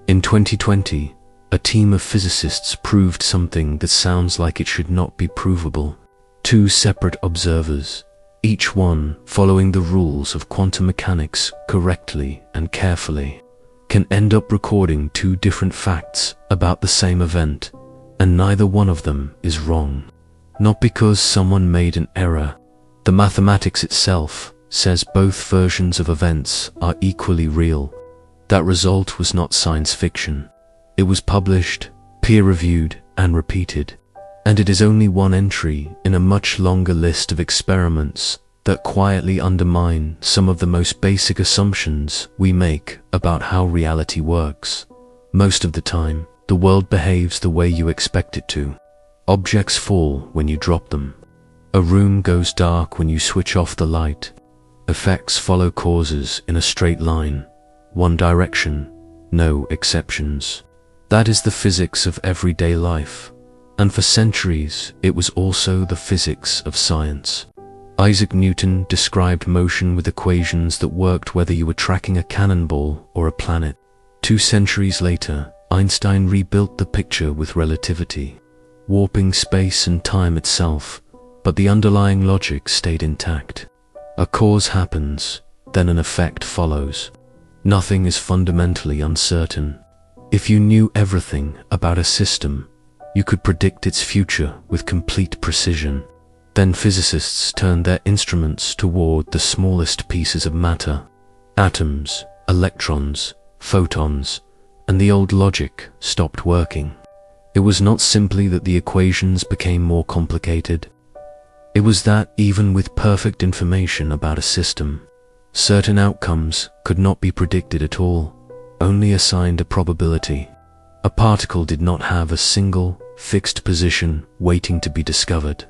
In 2020, a team of physicists proved something that sounds like it should not be provable. Two separate observers, each one following the rules of quantum mechanics correctly and carefully, can end up recording two different facts about the same event, and neither one of them is wrong. Not because someone made an error. The mathematics itself says both versions of events are equally real. That result was not science fiction. It was published, peer-reviewed, and repeated. And it is only one entry in a much longer list of experiments that quietly undermine some of the most basic assumptions we make about how reality works. Most of the time, the world behaves the way you expect it to. Objects fall when you drop them. A room goes dark when you switch off the light. Effects follow causes in a straight line, one direction, no exceptions. That is the physics of everyday life, and for centuries it was also the physics of science. Isaac Newton described motion with equations that worked whether you were tracking a cannonball or a planet. 2 centuries later, Einstein rebuilt the picture with relativity, warping space and time itself, but the underlying logic stayed intact. A cause happens, then an effect follows. Nothing is fundamentally uncertain. If you knew everything about a system, you could predict its future with complete precision. Then physicists turned their instruments toward the smallest pieces of matter, atoms, electrons, photons, and the old logic stopped working. It was not simply that the equations became more complicated. It was that even with perfect information about a system, certain outcomes could not be predicted at all, only assigned a probability. A particle did not have a single, fixed position waiting to be discovered.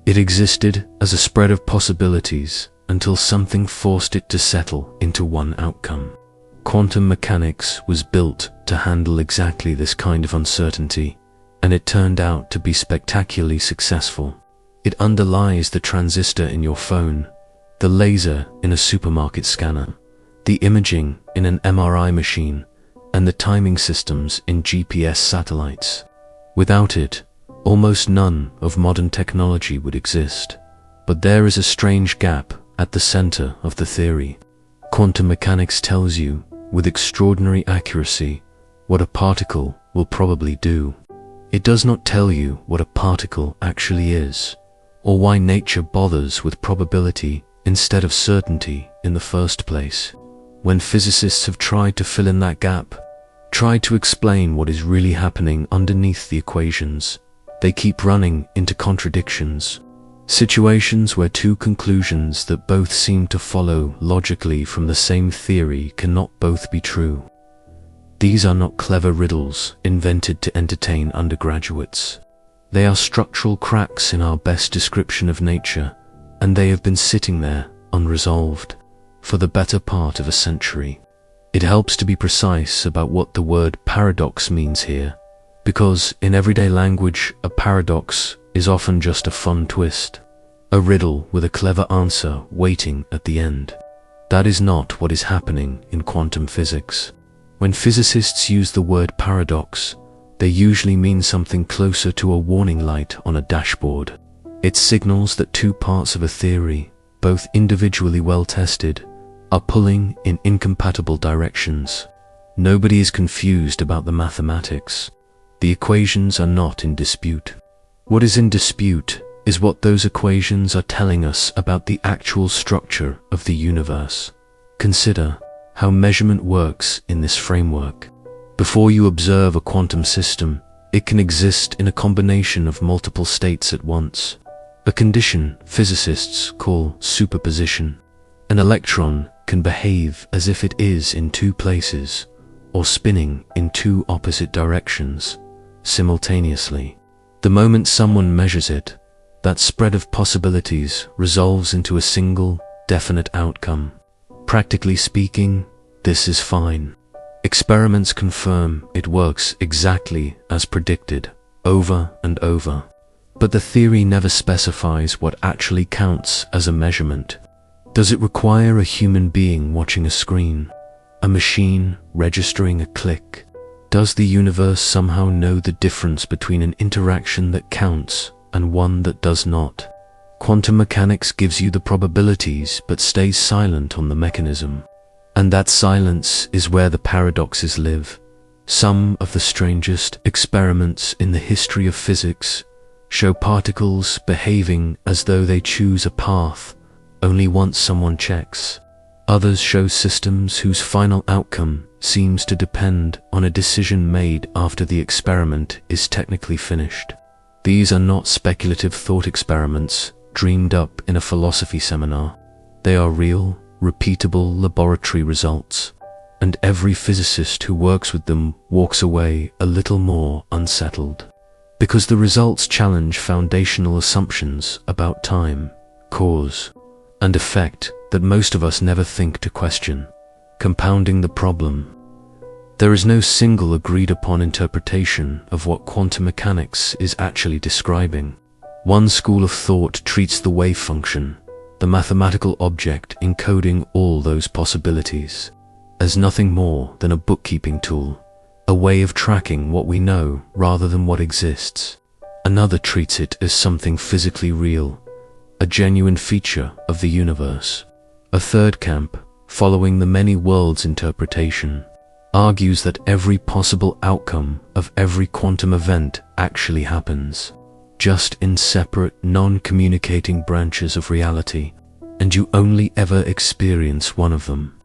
It existed as a spread of possibilities until something forced it to settle into one outcome. Quantum mechanics was built to handle exactly this kind of uncertainty, and it turned out to be spectacularly successful. It underlies the transistor in your phone, the laser in a supermarket scanner, the imaging in an MRI machine, and the timing systems in GPS satellites. Without it, almost none of modern technology would exist. But there is a strange gap at the center of the theory. Quantum mechanics tells you, with extraordinary accuracy, what a particle will probably do. It does not tell you what a particle actually is, or why nature bothers with probability instead of certainty in the first place. When physicists have tried to fill in that gap, tried to explain what is really happening underneath the equations, they keep running into contradictions. Situations where two conclusions that both seem to follow logically from the same theory cannot both be true. These are not clever riddles invented to entertain undergraduates. They are structural cracks in our best description of nature, and they have been sitting there, unresolved, for the better part of a century. It helps to be precise about what the word paradox means here, because in everyday language, a paradox is often just a fun twist, a riddle with a clever answer waiting at the end. That is not what is happening in quantum physics. When physicists use the word paradox, they usually mean something closer to a warning light on a dashboard. It signals that two parts of a theory, both individually well tested, are pulling in incompatible directions. Nobody is confused about the mathematics. The equations are not in dispute. What is in dispute is what those equations are telling us about the actual structure of the universe. Consider how measurement works in this framework. Before you observe a quantum system, it can exist in a combination of multiple states at once, a condition physicists call superposition. An electron can behave as if it is in two places, or spinning in two opposite directions, simultaneously. The moment someone measures it, that spread of possibilities resolves into a single, definite outcome. Practically speaking, this is fine. Experiments confirm it works exactly as predicted, over and over. But the theory never specifies what actually counts as a measurement. Does it require a human being watching a screen, a machine registering a click, Does the universe somehow know the difference between an interaction that counts and one that does not? Quantum mechanics gives you the probabilities but stays silent on the mechanism. And that silence is where the paradoxes live. Some of the strangest experiments in the history of physics show particles behaving as though they choose a path only once someone checks. Others show systems whose final outcome seems to depend on a decision made after the experiment is technically finished. These are not speculative thought experiments dreamed up in a philosophy seminar. They are real, repeatable laboratory results, and every physicist who works with them walks away a little more unsettled, because the results challenge foundational assumptions about time, cause, and effect that most of us never think to question, compounding the problem. There is no single agreed-upon interpretation of what quantum mechanics is actually describing. One school of thought treats the wave function, the mathematical object encoding all those possibilities, as nothing more than a bookkeeping tool, a way of tracking what we know rather than what exists. Another treats it as something physically real, a genuine feature of the universe. A third camp, following the many worlds interpretation, argues that every possible outcome of every quantum event actually happens, just in separate, non-communicating branches of reality, and you only ever experience one of them.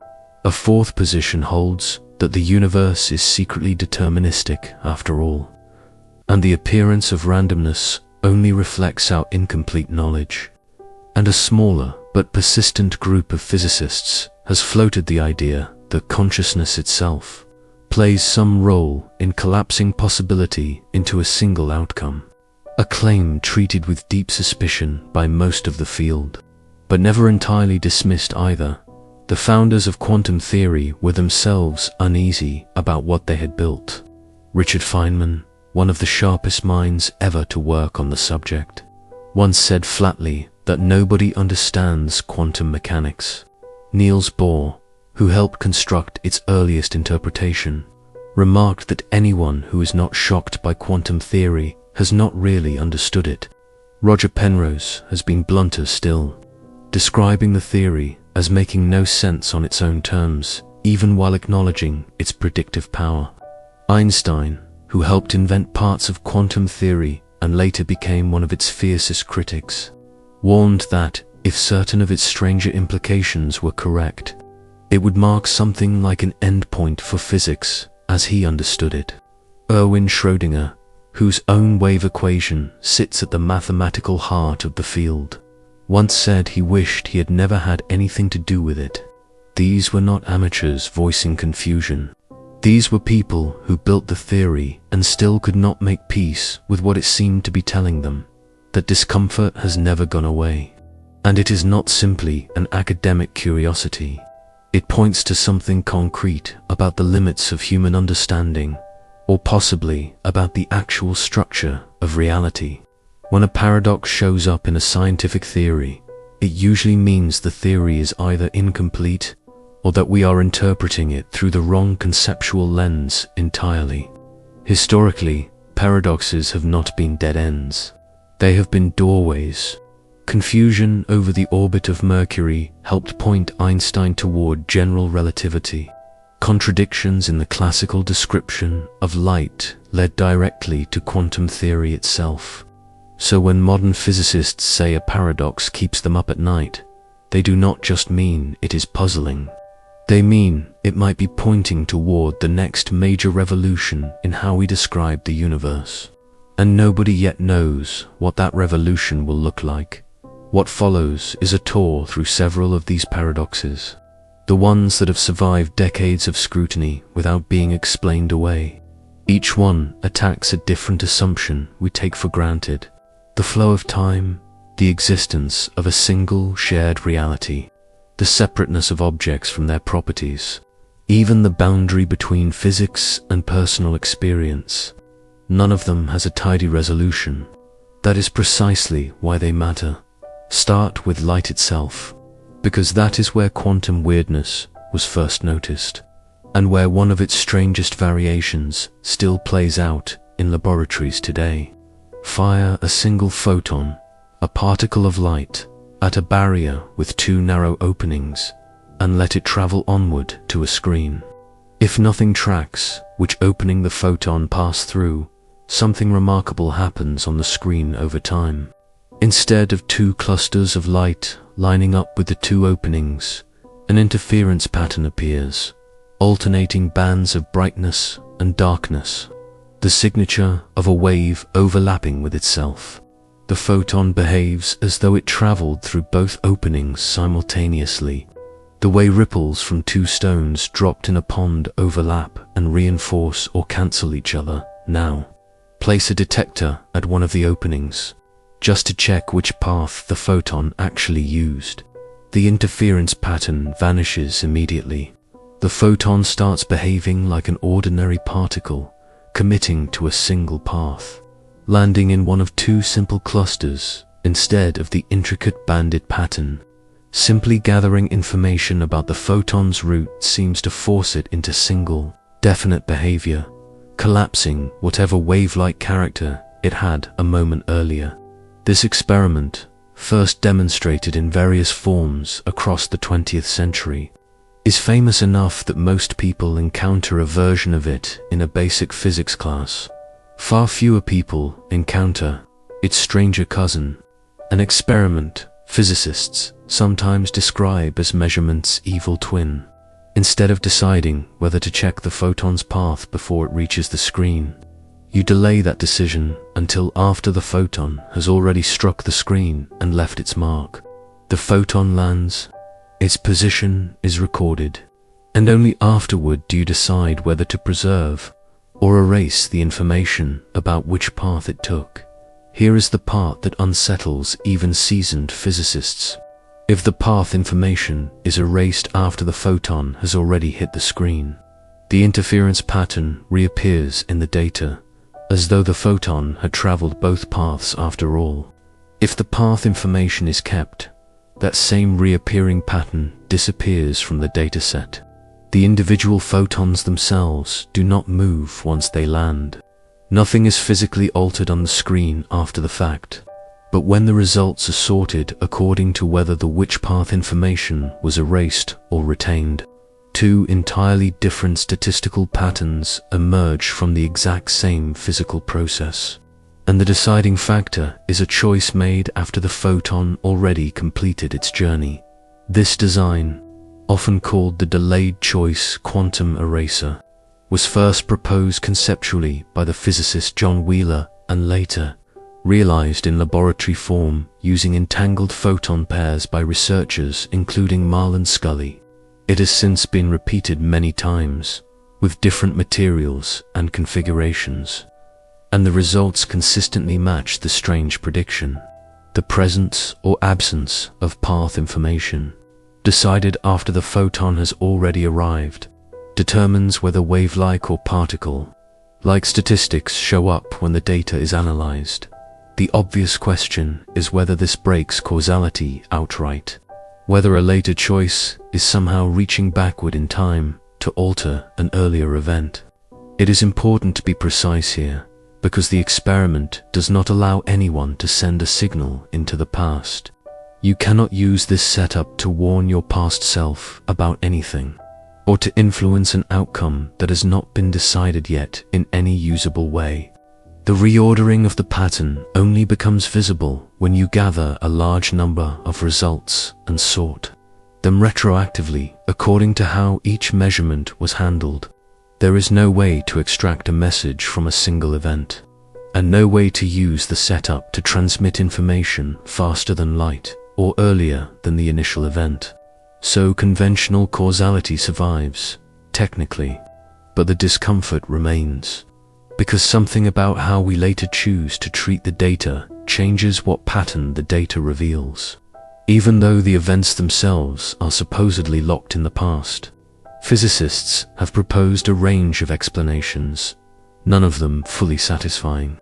A fourth position holds that the universe is secretly deterministic after all, and the appearance of randomness only reflects our incomplete knowledge. And a smaller but persistent group of physicists has floated the idea that consciousness itself plays some role in collapsing possibility into a single outcome, a claim treated with deep suspicion by most of the field, but never entirely dismissed either. The founders of quantum theory were themselves uneasy about what they had built. Richard Feynman, one of the sharpest minds ever to work on the subject, once said flatly that nobody understands quantum mechanics. Niels Bohr, who helped construct its earliest interpretation, remarked that anyone who is not shocked by quantum theory has not really understood it. Roger Penrose has been blunter still, describing the theory as making no sense on its own terms, even while acknowledging its predictive power. Einstein, who helped invent parts of quantum theory and later became one of its fiercest critics, warned that, if certain of its stranger implications were correct, it would mark something like an endpoint for physics as he understood it. Erwin Schrödinger, whose own wave equation sits at the mathematical heart of the field, once said he wished he had never had anything to do with it. These were not amateurs voicing confusion. These were people who built the theory and still could not make peace with what it seemed to be telling them, that discomfort has never gone away. And it is not simply an academic curiosity. It points to something concrete about the limits of human understanding, or possibly about the actual structure of reality. When a paradox shows up in a scientific theory, it usually means the theory is either incomplete or that we are interpreting it through the wrong conceptual lens entirely. Historically, paradoxes have not been dead ends. They have been doorways. Confusion over the orbit of Mercury helped point Einstein toward general relativity. Contradictions in the classical description of light led directly to quantum theory itself. So when modern physicists say a paradox keeps them up at night, they do not just mean it is puzzling. They mean it might be pointing toward the next major revolution in how we describe the universe. And nobody yet knows what that revolution will look like. What follows is a tour through several of these paradoxes, the ones that have survived decades of scrutiny without being explained away. Each one attacks a different assumption we take for granted: the flow of time, the existence of a single shared reality, the separateness of objects from their properties, even the boundary between physics and personal experience. None of them has a tidy resolution. That is precisely why they matter. Start with light itself, because that is where quantum weirdness was first noticed. and where one of its strangest variations still plays out in laboratories today. Fire a single photon, a particle of light, at a barrier with two narrow openings, and let it travel onward to a screen. If nothing tracks which opening the photon passed through, something remarkable happens on the screen over time. Instead of two clusters of light lining up with the two openings, an interference pattern appears, alternating bands of brightness and darkness, the signature of a wave overlapping with itself. The photon behaves as though it traveled through both openings simultaneously, the way ripples from two stones dropped in a pond overlap and reinforce or cancel each other. Now, place a detector at one of the openings, just to check which path the photon actually used. The interference pattern vanishes immediately. The photon starts behaving like an ordinary particle, committing to a single path, landing in one of two simple clusters instead of the intricate banded pattern. Simply gathering information about the photon's route seems to force it into single, definite behavior, collapsing whatever wave-like character it had a moment earlier. This experiment, first demonstrated in various forms across the 20th century, is famous enough that most people encounter a version of it in a basic physics class. Far fewer people encounter its stranger cousin, an experiment physicists sometimes describe as measurement's evil twin. Instead of deciding whether to check the photon's path before it reaches the screen, you delay that decision until after the photon has already struck the screen and left its mark. The photon lands, its position is recorded, and only afterward do you decide whether to preserve or erase the information about which path it took. Here is the part that unsettles even seasoned physicists. If the path information is erased after the photon has already hit the screen, the interference pattern reappears in the data, as though the photon had traveled both paths after all. If the path information is kept, that same reappearing pattern disappears from the dataset. The individual photons themselves do not move once they land. Nothing is physically altered on the screen after the fact, but when the results are sorted according to whether the which path information was erased or retained, two entirely different statistical patterns emerge from the exact same physical process. And the deciding factor is a choice made after the photon already completed its journey. This design, often called the delayed choice quantum eraser, was first proposed conceptually by the physicist John Wheeler and later realized in laboratory form using entangled photon pairs by researchers including Marlon Scully. It has since been repeated many times with different materials and configurations, and the results consistently match the strange prediction. The presence or absence of path information, decided after the photon has already arrived, determines whether wave-like or particle-like statistics show up when the data is analyzed. The obvious question is whether this breaks causality outright, whether a later choice is somehow reaching backward in time to alter an earlier event. It is important to be precise here, because the experiment does not allow anyone to send a signal into the past. You cannot use this setup to warn your past self about anything, or to influence an outcome that has not been decided yet in any usable way. The reordering of the pattern only becomes visible when you gather a large number of results and sort them retroactively according to how each measurement was handled. There is no way to extract a message from a single event, and no way to use the setup to transmit information faster than light or earlier than the initial event. So conventional causality survives, technically, but the discomfort remains, because something about how we later choose to treat the data changes what pattern the data reveals. Even though the events themselves are supposedly locked in the past, physicists have proposed a range of explanations, none of them fully satisfying.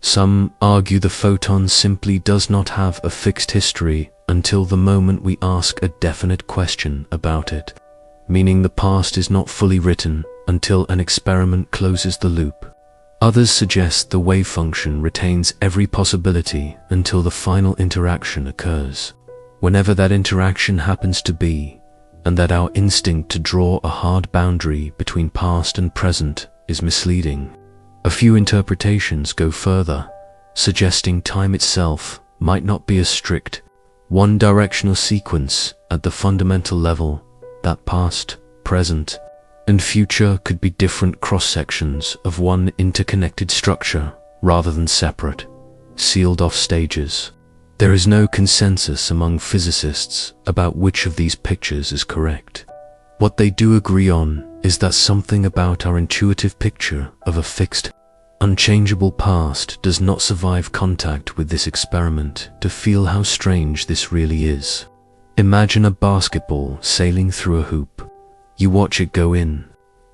Some argue the photon simply does not have a fixed history until the moment we ask a definite question about it. meaning the past is not fully written until an experiment closes the loop. Others suggest the wave function retains every possibility until the final interaction occurs, whenever that interaction happens to be, and that our instinct to draw a hard boundary between past and present is misleading. A few interpretations go further, suggesting time itself might not be a strict, one-directional sequence at the fundamental level, that past, present, and future could be different cross-sections of one interconnected structure rather than separate, sealed-off stages. There is no consensus among physicists about which of these pictures is correct. What they do agree on is that something about our intuitive picture of a fixed, unchangeable past does not survive contact with this experiment to feel how strange this really is. Imagine a basketball sailing through a hoop. You watch it go in.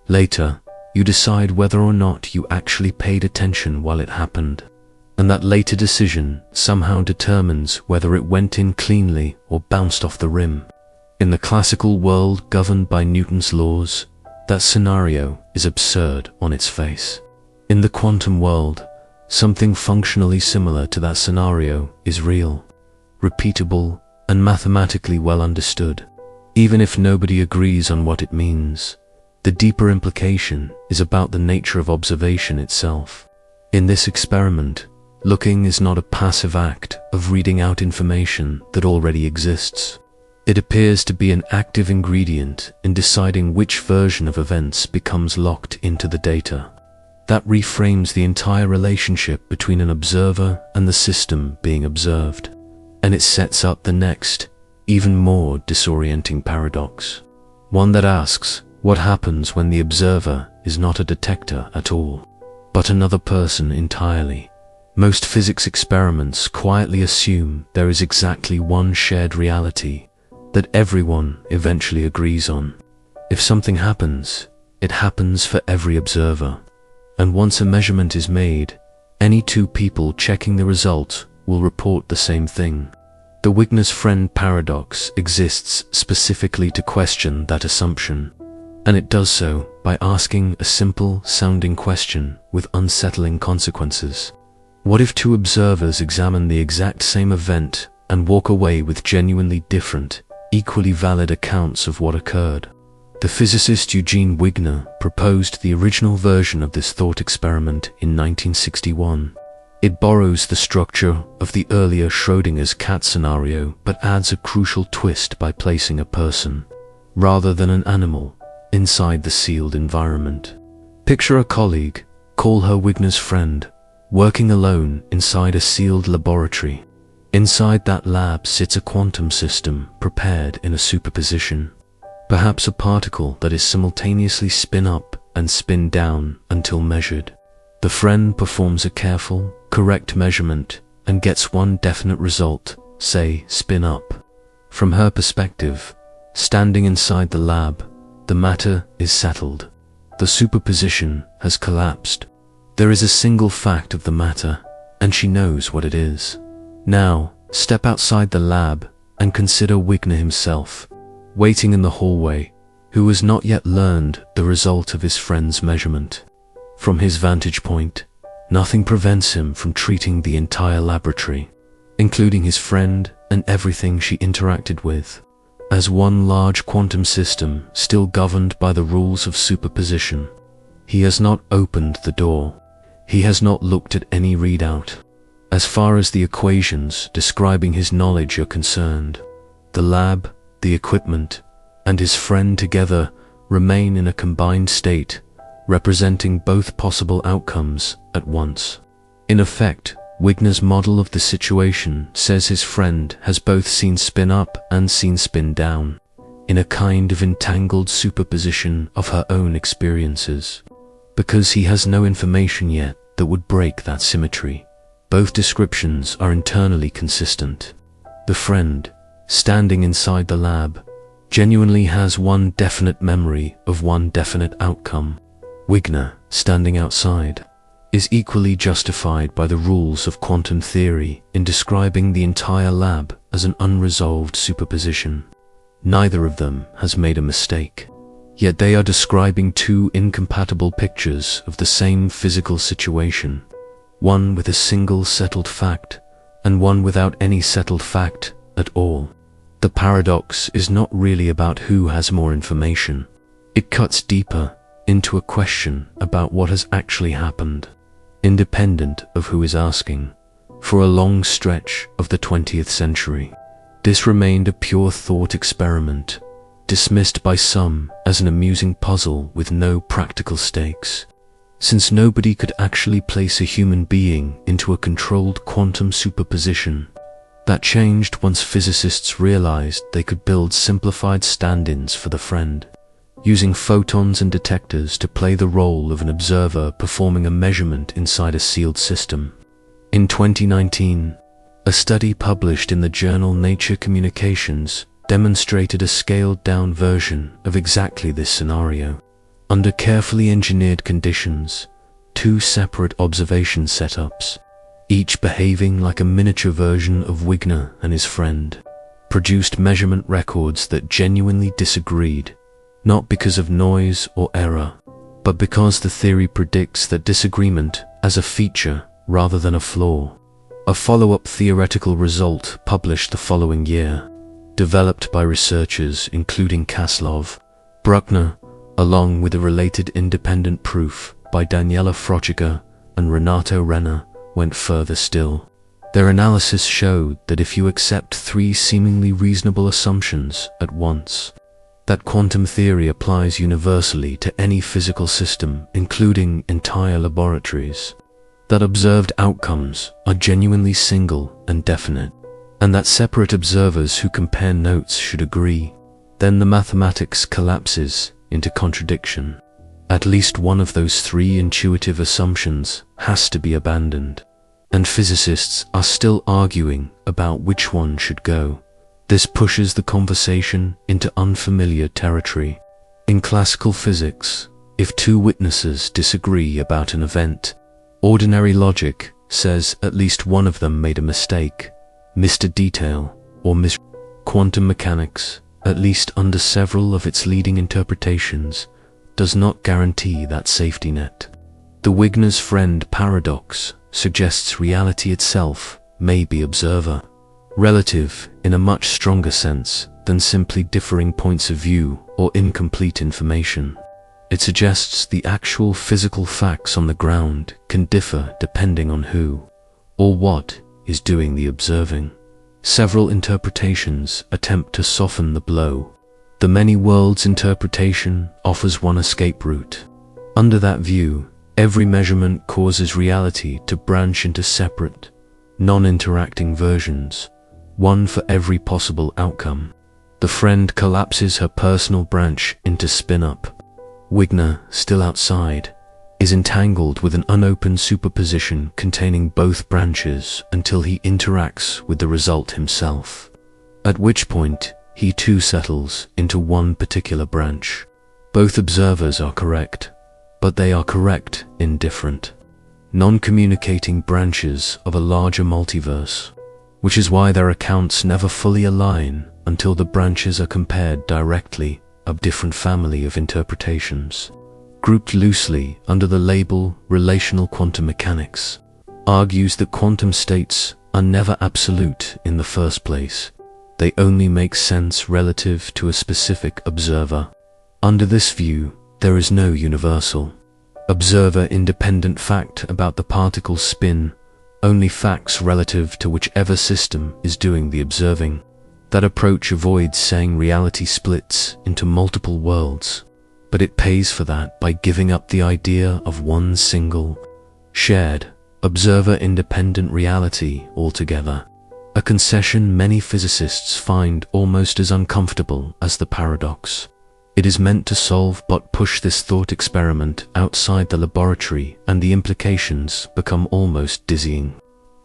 Later, you decide whether or not you actually paid attention while it happened. And that later decision somehow determines whether it went in cleanly or bounced off the rim. In the classical world governed by Newton's laws, that scenario is absurd on its face. In the quantum world, something functionally similar to that scenario is real, repeatable, and mathematically well understood. Even if nobody agrees on what it means, the deeper implication is about the nature of observation itself. In this experiment, looking is not a passive act of reading out information that already exists. It appears to be an active ingredient in deciding which version of events becomes locked into the data. That reframes the entire relationship between an observer and the system being observed, and it sets up the next, even more disorienting paradox. One that asks, what happens when the observer is not a detector at all, but another person entirely? Most physics experiments quietly assume there is exactly one shared reality that everyone eventually agrees on. If something happens, it happens for every observer. And once a measurement is made, any two people checking the result will report the same thing. The Wigner's friend paradox exists specifically to question that assumption, and it does so by asking a simple-sounding question with unsettling consequences. What if two observers examine the exact same event and walk away with genuinely different, equally valid accounts of what occurred? The physicist Eugene Wigner proposed the original version of this thought experiment in 1961. It borrows the structure of the earlier Schrödinger's cat scenario but adds a crucial twist by placing a person, rather than an animal, inside the sealed environment. Picture a colleague, call her Wigner's friend, working alone inside a sealed laboratory. Inside that lab sits a quantum system prepared in a superposition. Perhaps a particle that is simultaneously spin up and spin down until measured. The friend performs a careful, correct measurement and gets one definite result, say spin up. From her perspective, standing inside the lab, the matter is settled. The superposition has collapsed. There is a single fact of the matter, and she knows what it is. Now, step outside the lab and consider Wigner himself, waiting in the hallway, who has not yet learned the result of his friend's measurement. From his vantage point, nothing prevents him from treating the entire laboratory, including his friend and everything she interacted with, as one large quantum system still governed by the rules of superposition. He has not opened the door. He has not looked at any readout. As far as the equations describing his knowledge are concerned, the lab, the equipment, and his friend together remain in a combined state, representing both possible outcomes at once. In effect, Wigner's model of the situation says his friend has both seen spin up and seen spin down, in a kind of entangled superposition of her own experiences. Because he has no information yet that would break that symmetry, both descriptions are internally consistent. The friend, standing inside the lab, genuinely has one definite memory of one definite outcome. Wigner, standing outside, is equally justified by the rules of quantum theory in describing the entire lab as an unresolved superposition. Neither of them has made a mistake. Yet they are describing two incompatible pictures of the same physical situation, one with a single settled fact and one without any settled fact at all. The paradox is not really about who has more information. It cuts deeper into a question about what has actually happened, independent of who is asking. For a long stretch of the 20th century, this remained a pure thought experiment, dismissed by some as an amusing puzzle with no practical stakes. Since nobody could actually place a human being into a controlled quantum superposition, that changed once physicists realized they could build simplified stand-ins for the friend, using photons and detectors to play the role of an observer performing a measurement inside a sealed system. In 2019, a study published in the journal Nature Communications demonstrated a scaled-down version of exactly this scenario. Under carefully engineered conditions, two separate observation setups, each behaving like a miniature version of Wigner and his friend, produced measurement records that genuinely disagreed, not because of noise or error, but because the theory predicts that disagreement as a feature rather than a flaw. A follow-up theoretical result published the following year, developed by researchers including Kaslov, Bruckner, along with a related independent proof by Daniela Frochiger and Renato Renner, went further still. Their analysis showed that if you accept three seemingly reasonable assumptions at once, that quantum theory applies universally to any physical system, including entire laboratories, that observed outcomes are genuinely single and definite, and that separate observers who compare notes should agree, then the mathematics collapses into contradiction. At least one of those three intuitive assumptions has to be abandoned, and physicists are still arguing about which one should go. This pushes the conversation into unfamiliar territory. In classical physics, if two witnesses disagree about an event, ordinary logic says at least one of them made a mistake, missed a detail, or quantum mechanics, at least under several of its leading interpretations, does not guarantee that safety net. The Wigner's friend paradox suggests reality itself may be observer relative in a much stronger sense than simply differing points of view or incomplete information. It suggests the actual physical facts on the ground can differ depending on who or what is doing the observing. Several interpretations attempt to soften the blow. The many worlds interpretation offers one escape route. Under that view, every measurement causes reality to branch into separate, non-interacting versions, one for every possible outcome. The friend collapses her personal branch into spin-up. Wigner, still outside, is entangled with an unopened superposition containing both branches until he interacts with the result himself, at which point he too settles into one particular branch. Both observers are correct, but they are correct in different, non-communicating branches of a larger multiverse, which is why their accounts never fully align until the branches are compared directly. A different family of interpretations, grouped loosely under the label relational quantum mechanics, argues that quantum states are never absolute in the first place. They only make sense relative to a specific observer. Under this view, there is no universal, observer-independent fact about the particle's spin, only facts relative to whichever system is doing the observing. That approach avoids saying reality splits into multiple worlds, but it pays for that by giving up the idea of one single, shared, observer-independent reality altogether, a concession many physicists find almost as uncomfortable as the paradox. It is meant to solve but push this thought experiment outside the laboratory, and the implications become almost dizzying.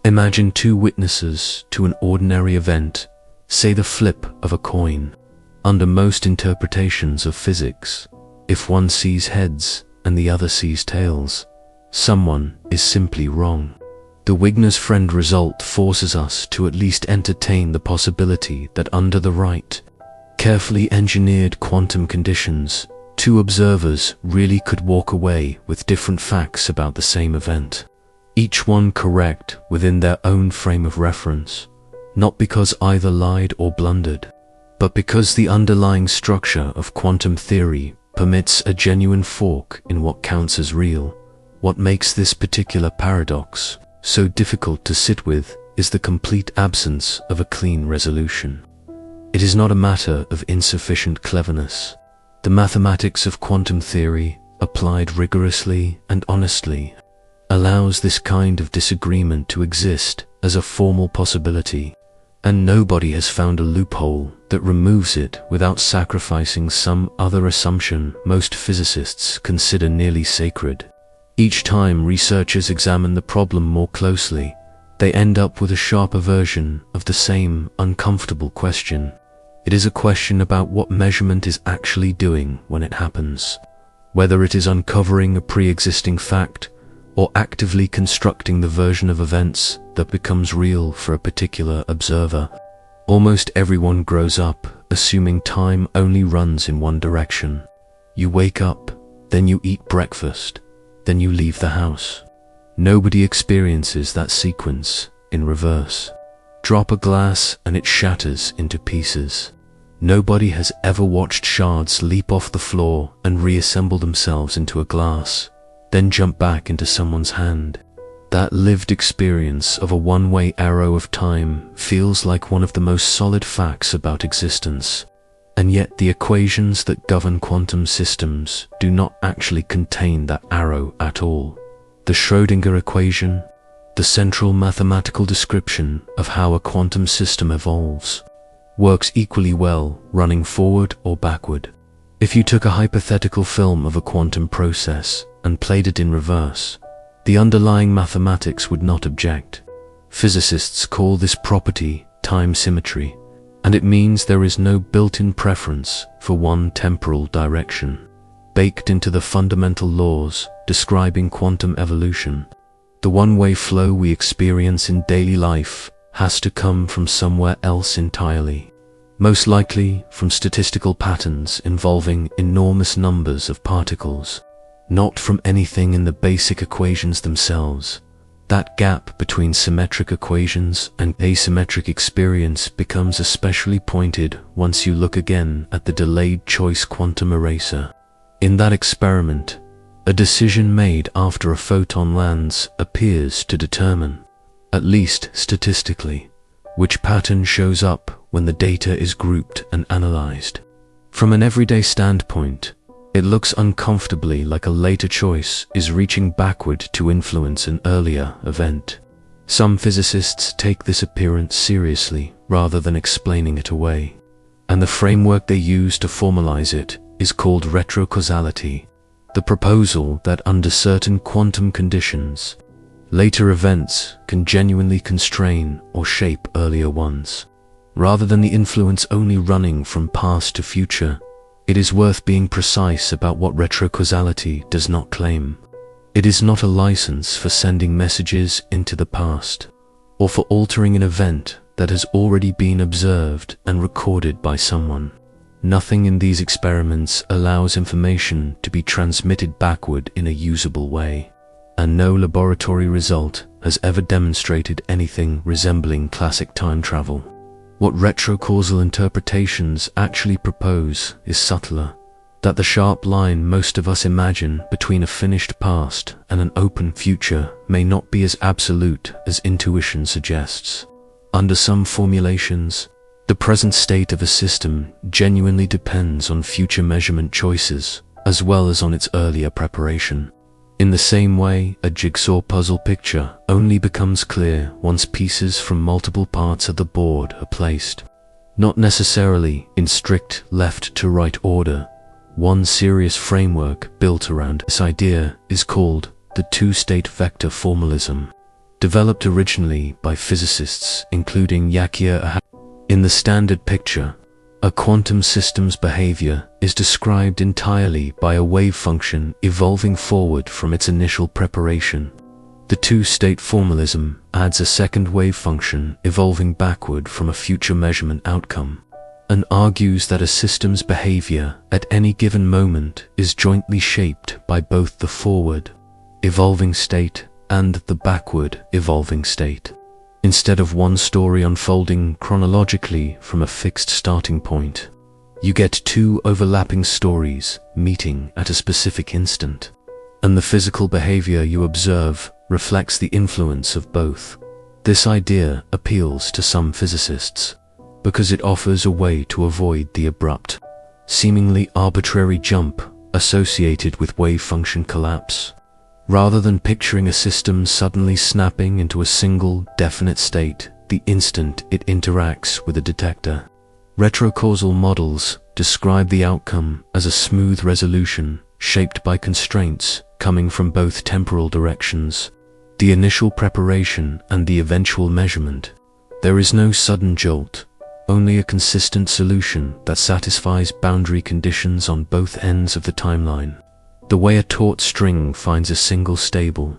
Imagine two witnesses to an ordinary event, say the flip of a coin. Under most interpretations of physics, if one sees heads and the other sees tails, someone is simply wrong. The Wigner's friend result forces us to at least entertain the possibility that under the right, carefully engineered quantum conditions, Two observers really could walk away with different facts about the same event, each one correct within their own frame of reference, not because either lied or blundered, but because the underlying structure of quantum theory permits a genuine fork in what counts as real. What makes this particular paradox so difficult to sit with is the complete absence of a clean resolution. It is not a matter of insufficient cleverness. The mathematics of quantum theory, applied rigorously and honestly, allows this kind of disagreement to exist as a formal possibility, and nobody has found a loophole that removes it without sacrificing some other assumption most physicists consider nearly sacred. Each time researchers examine the problem more closely, they end up with a sharper version of the same uncomfortable question. It is a question about what measurement is actually doing when it happens, whether it is uncovering a pre-existing fact or actively constructing the version of events that becomes real for a particular observer. Almost everyone grows up assuming time only runs in one direction. You wake up, then you eat breakfast, then you leave the house. Nobody experiences that sequence in reverse. Drop a glass and it shatters into pieces. Nobody has ever watched shards leap off the floor and reassemble themselves into a glass, then jump back into someone's hand. That lived experience of a one-way arrow of time feels like one of the most solid facts about existence. And yet the equations that govern quantum systems do not actually contain that arrow at all. The Schrödinger equation, the central mathematical description of how a quantum system evolves, works equally well running forward or backward. If you took a hypothetical film of a quantum process and played it in reverse, the underlying mathematics would not object. Physicists call this property time symmetry, and it means there is no built-in preference for one temporal direction. Baked into the fundamental laws describing quantum evolution, the one-way flow we experience in daily life has to come from somewhere else entirely, most likely from statistical patterns involving enormous numbers of particles, not from anything in the basic equations themselves. That gap between symmetric equations and asymmetric experience becomes especially pointed once you look again at the delayed choice quantum eraser. In that experiment, a decision made after a photon lands appears to determine, at least statistically, which pattern shows up when the data is grouped and analyzed. From an everyday standpoint, it looks uncomfortably like a later choice is reaching backward to influence an earlier event. Some physicists take this appearance seriously rather than explaining it away, and the framework they use to formalize it is called retrocausality, the proposal that under certain quantum conditions, later events can genuinely constrain or shape earlier ones. Rather than the influence only running from past to future, it is worth being precise about what retrocausality does not claim. It is not a license for sending messages into the past, or for altering an event that has already been observed and recorded by someone. Nothing in these experiments allows information to be transmitted backward in a usable way, and no laboratory result has ever demonstrated anything resembling classic time travel. What retrocausal interpretations actually propose is subtler, that the sharp line most of us imagine between a finished past and an open future may not be as absolute as intuition suggests. Under some formulations, the present state of a system genuinely depends on future measurement choices, as well as on its earlier preparation. In the same way, a jigsaw puzzle picture only becomes clear once pieces from multiple parts of the board are placed, not necessarily in strict left-to-right order. One serious framework built around this idea is called the two-state vector formalism, developed originally by physicists including Yakia. In the standard picture, a quantum system's behavior is described entirely by a wave function evolving forward from its initial preparation. The two-state formalism adds a second wave function evolving backward from a future measurement outcome. and argues that a system's behavior at any given moment is jointly shaped by both the forward, evolving state and the backward, evolving state. Instead of one story unfolding chronologically from a fixed starting point, you get two overlapping stories meeting at a specific instant, and the physical behavior you observe reflects the influence of both. This idea appeals to some physicists because it offers a way to avoid the abrupt, seemingly arbitrary jump associated with wave function collapse. Rather than picturing a system suddenly snapping into a single, definite state the instant it interacts with a detector, retrocausal models describe the outcome as a smooth resolution shaped by constraints coming from both temporal directions, the initial preparation and the eventual measurement. There is no sudden jolt, only a consistent solution that satisfies boundary conditions on both ends of the timeline. The way a taut string finds a single stable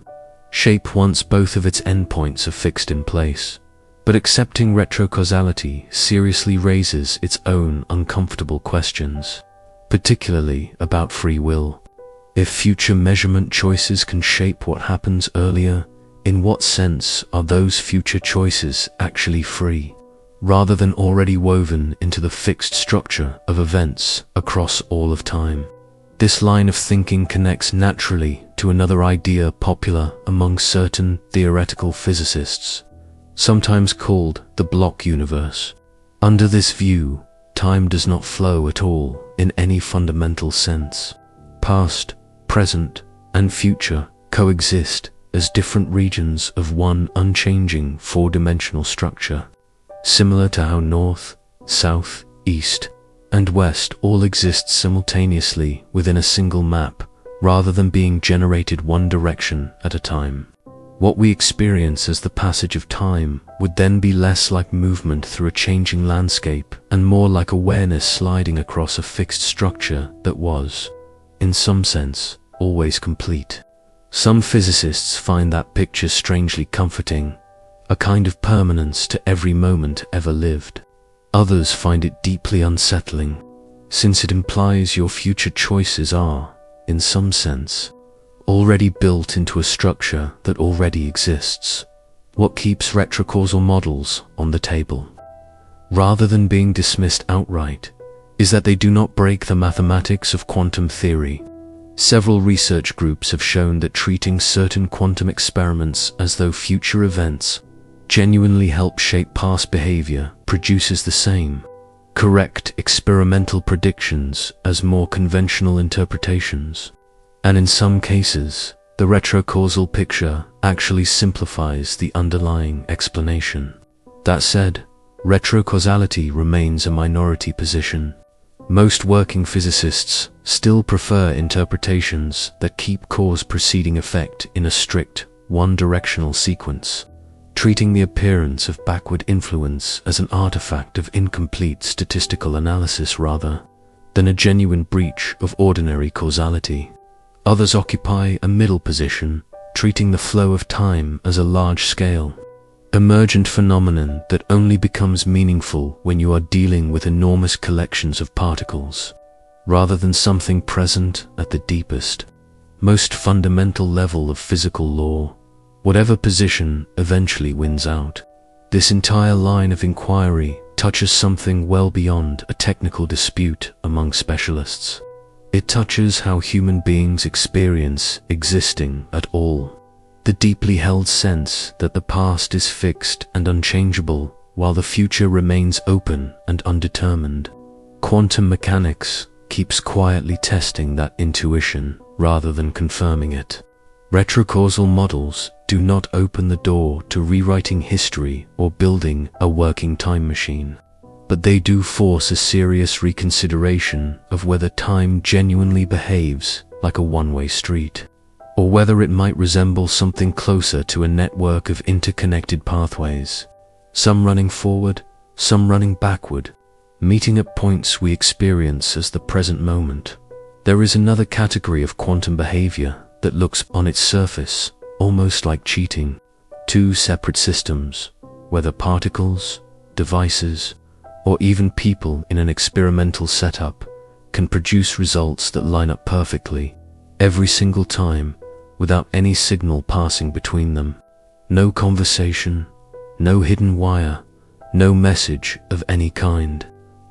shape once both of its endpoints are fixed in place. But accepting retrocausality seriously raises its own uncomfortable questions, particularly about free will. If future measurement choices can shape what happens earlier, in what sense are those future choices actually free, rather than already woven into the fixed structure of events across all of time? This line of thinking connects naturally to another idea popular among certain theoretical physicists, sometimes called the block universe. Under this view, time does not flow at all in any fundamental sense. Past, present, and future coexist as different regions of one unchanging four-dimensional structure, similar to how north, south, east, and west all exist simultaneously within a single map, rather than being generated one direction at a time. What we experience as the passage of time would then be less like movement through a changing landscape and more like awareness sliding across a fixed structure that was, in some sense, always complete. Some physicists find that picture strangely comforting, a kind of permanence to every moment ever lived. Others find it deeply unsettling, since it implies your future choices are, in some sense, already built into a structure that already exists. What keeps retrocausal models on the table, rather than being dismissed outright, is that they do not break the mathematics of quantum theory. Several research groups have shown that treating certain quantum experiments as though future events genuinely help shape past behavior produces the same correct experimental predictions as more conventional interpretations. And in some cases, the retrocausal picture actually simplifies the underlying explanation. That said, retrocausality remains a minority position. Most working physicists still prefer interpretations that keep cause preceding effect in a strict, one-directional sequence, treating the appearance of backward influence as an artifact of incomplete statistical analysis rather than a genuine breach of ordinary causality. Others occupy a middle position, treating the flow of time as a large-scale, emergent phenomenon that only becomes meaningful when you are dealing with enormous collections of particles, rather than something present at the deepest, most fundamental level of physical law. Whatever position eventually wins out, this entire line of inquiry touches something well beyond a technical dispute among specialists. It touches how human beings experience existing at all. The deeply held sense that the past is fixed and unchangeable, while the future remains open and undetermined. Quantum mechanics keeps quietly testing that intuition rather than confirming it. Retrocausal models do not open the door to rewriting history or building a working time machine, but they do force a serious reconsideration of whether time genuinely behaves like a one-way street, or whether it might resemble something closer to a network of interconnected pathways, some running forward, some running backward, meeting at points we experience as the present moment. There is another category of quantum behavior that looks on its surface almost like cheating. Two separate systems, whether particles, devices, or even people in an experimental setup, can produce results that line up perfectly, every single time, without any signal passing between them. No conversation, no hidden wire, no message of any kind.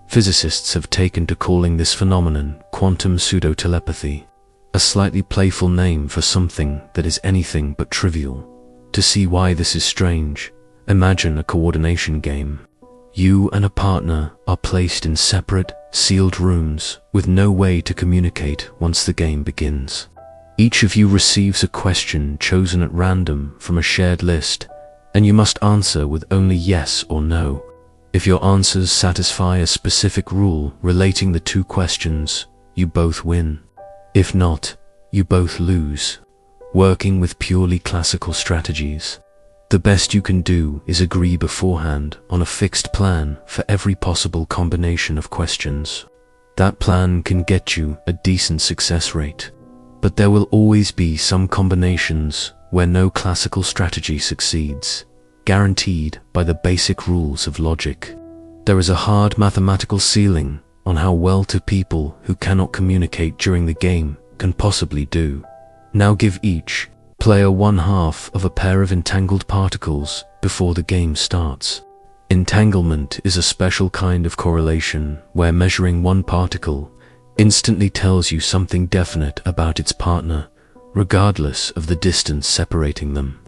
Physicists have taken to calling this phenomenon quantum pseudo-telepathy, a slightly playful name for something that is anything but trivial. To see why this is strange, imagine a coordination game. You and a partner are placed in separate, sealed rooms with no way to communicate once the game begins. Each of you receives a question chosen at random from a shared list, and you must answer with only yes or no. If your answers satisfy a specific rule relating the two questions, you both win. If not, you both lose. Working with purely classical strategies, the best you can do is agree beforehand on a fixed plan for every possible combination of questions. That plan can get you a decent success rate, but there will always be some combinations where no classical strategy succeeds, guaranteed by the basic rules of logic. There is a hard mathematical ceiling on how well two people who cannot communicate during the game can possibly do. Now give each player one half of a pair of entangled particles before the game starts. Entanglement is a special kind of correlation where measuring one particle instantly tells you something definite about its partner, regardless of the distance separating them.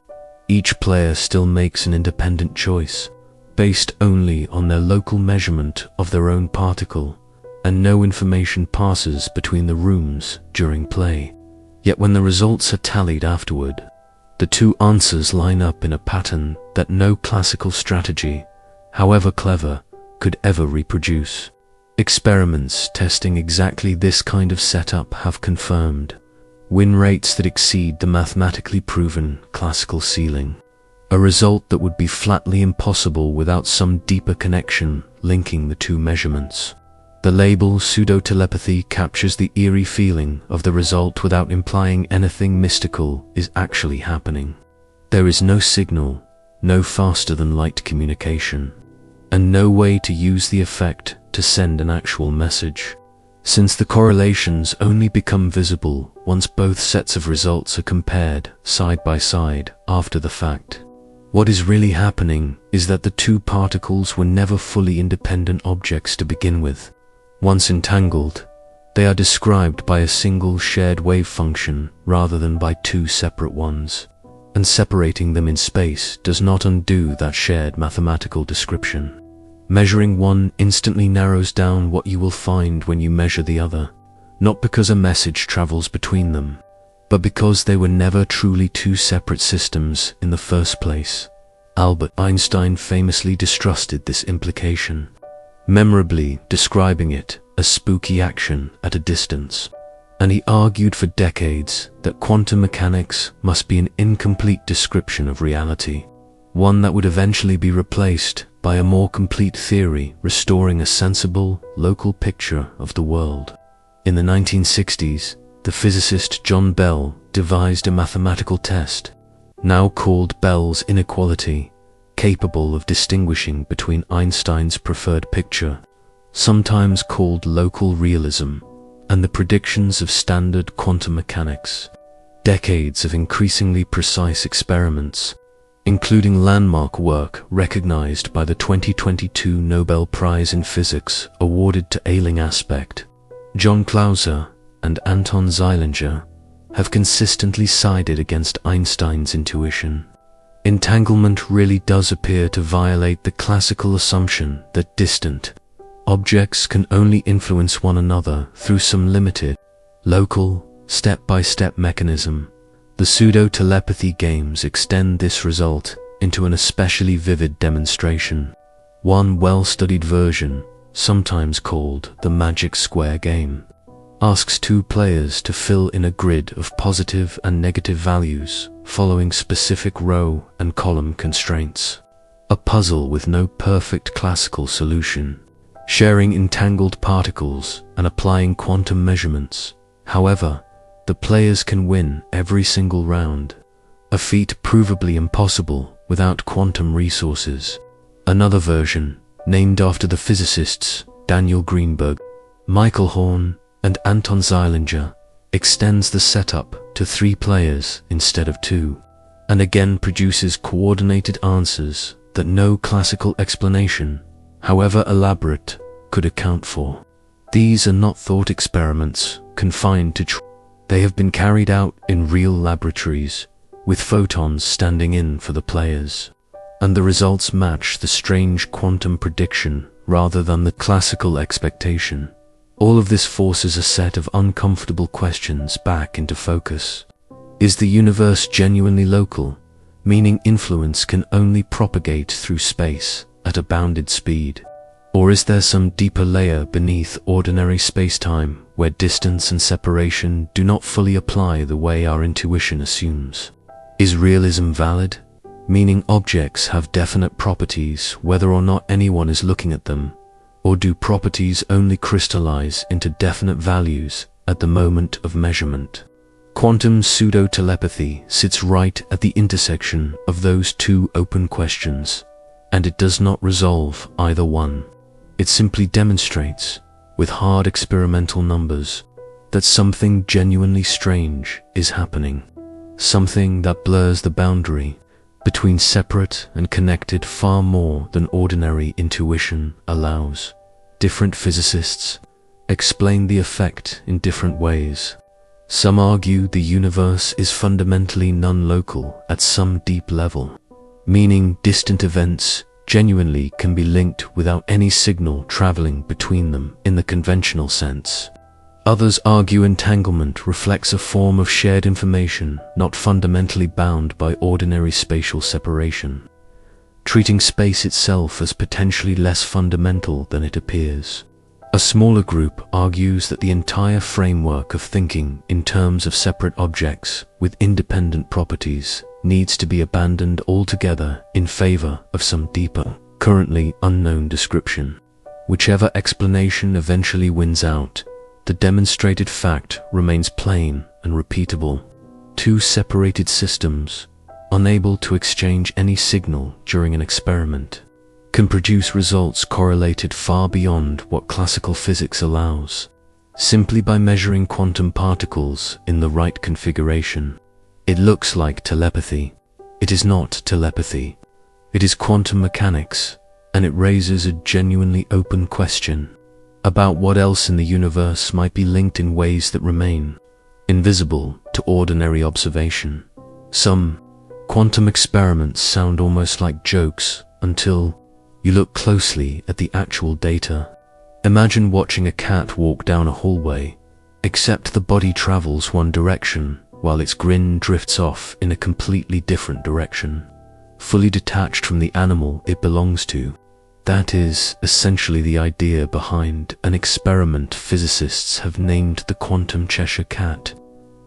Each player still makes an independent choice, based only on their local measurement of their own particle, and no information passes between the rooms during play. Yet when the results are tallied afterward, the two answers line up in a pattern that no classical strategy, however clever, could ever reproduce. Experiments testing exactly this kind of setup have confirmed win rates that exceed the mathematically proven classical ceiling, a result that would be flatly impossible without some deeper connection linking the two measurements. The label pseudo-telepathy captures the eerie feeling of the result without implying anything mystical is actually happening. There is no signal, no faster-than-light communication, and no way to use the effect to send an actual message, since the correlations only become visible once both sets of results are compared side by side after the fact. What is really happening is that the two particles were never fully independent objects to begin with. Once entangled, they are described by a single shared wave function rather than by two separate ones, and separating them in space does not undo that shared mathematical description. Measuring one instantly narrows down what you will find when you measure the other, not because a message travels between them, but because they were never truly two separate systems in the first place. Albert Einstein famously distrusted this implication, memorably describing it as spooky action at a distance, and he argued for decades that quantum mechanics must be an incomplete description of reality, one that would eventually be replaced by a more complete theory restoring a sensible, local picture of the world. In the 1960s, the physicist John Bell devised a mathematical test, now called Bell's inequality, capable of distinguishing between Einstein's preferred picture, sometimes called local realism, and the predictions of standard quantum mechanics. Decades of increasingly precise experiments, including landmark work recognized by the 2022 Nobel Prize in Physics awarded to Ailing Aspect, John Clauser and Anton Zeilinger, have consistently sided against Einstein's intuition. Entanglement really does appear to violate the classical assumption that distant objects can only influence one another through some limited, local, step-by-step mechanism. The pseudo-telepathy games extend this result into an especially vivid demonstration. One well-studied version, sometimes called the Magic Square game, asks two players to fill in a grid of positive and negative values following specific row and column constraints. A puzzle with no perfect classical solution, sharing entangled particles and applying quantum measurements. However, the players can win every single round, a feat provably impossible without quantum resources. Another version, named after the physicists Daniel Greenberg, Michael Horn, and Anton Zeilinger, extends the setup to 3 players instead of 2, and again produces coordinated answers that no classical explanation, however elaborate, could account for. These are not thought experiments confined to they have been carried out in real laboratories, with photons standing in for the players, and the results match the strange quantum prediction rather than the classical expectation. All of this forces a set of uncomfortable questions back into focus. Is the universe genuinely local, meaning influence can only propagate through space at a bounded speed? Or is there some deeper layer beneath ordinary space-time where distance and separation do not fully apply the way our intuition assumes? Is realism valid, meaning objects have definite properties whether or not anyone is looking at them? Or do properties only crystallize into definite values at the moment of measurement? Quantum pseudo-telepathy sits right at the intersection of those 2 open questions, and it does not resolve either one. It simply demonstrates, with hard experimental numbers, that something genuinely strange is happening. Something that blurs the boundary between separate and connected far more than ordinary intuition allows. Different physicists explain the effect in different ways. Some argue the universe is fundamentally non-local at some deep level, meaning distant events genuinely can be linked without any signal traveling between them in the conventional sense. Others argue entanglement reflects a form of shared information not fundamentally bound by ordinary spatial separation, treating space itself as potentially less fundamental than it appears. A smaller group argues that the entire framework of thinking in terms of separate objects with independent properties needs to be abandoned altogether in favor of some deeper, currently unknown description. Whichever explanation eventually wins out, the demonstrated fact remains plain and repeatable. 2 separated systems, unable to exchange any signal during an experiment, can produce results correlated far beyond what classical physics allows, simply by measuring quantum particles in the right configuration. It looks like telepathy. It is not telepathy. It is quantum mechanics, and it raises a genuinely open question about what else in the universe might be linked in ways that remain invisible to ordinary observation. Some quantum experiments sound almost like jokes until you look closely at the actual data. Imagine watching a cat walk down a hallway, except the body travels one direction while its grin drifts off in a completely different direction, fully detached from the animal it belongs to. That is essentially the idea behind an experiment physicists have named the Quantum Cheshire Cat,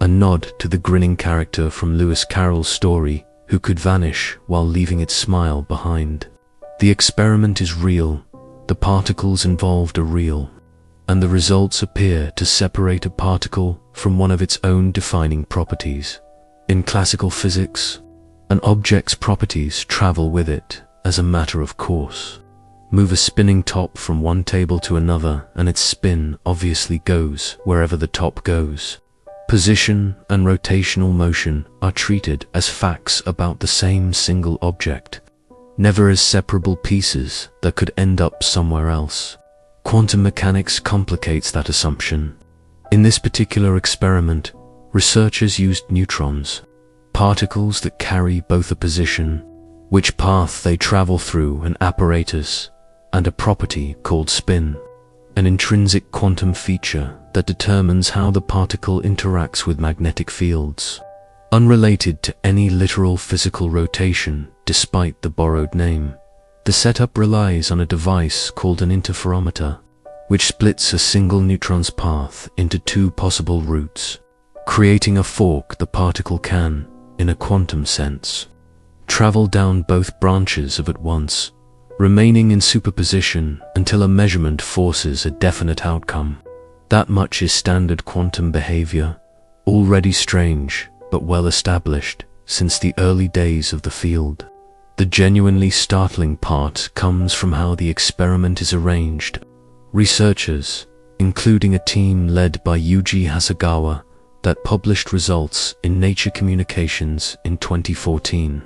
a nod to the grinning character from Lewis Carroll's story who could vanish while leaving its smile behind. The experiment is real, the particles involved are real, and the results appear to separate a particle from one of its own defining properties. In classical physics, an object's properties travel with it as a matter of course. Move a spinning top from one table to another and its spin obviously goes wherever the top goes. Position and rotational motion are treated as facts about the same single object, never as separable pieces that could end up somewhere else. Quantum mechanics complicates that assumption. In this particular experiment, researchers used neutrons, particles that carry both a position, which path they travel through, an apparatus, and a property called spin, an intrinsic quantum feature that determines how the particle interacts with magnetic fields, unrelated to any literal physical rotation despite the borrowed name. The setup relies on a device called an interferometer, which splits a single neutron's path into 2 possible routes, creating a fork. The particle can, in a quantum sense, travel down both branches of at once, remaining in superposition until a measurement forces a definite outcome. That much is standard quantum behavior, already strange but well established since the early days of the field. The genuinely startling part comes from how the experiment is arranged. Researchers, including a team led by Yuji Hasegawa, that published results in Nature Communications in 2014,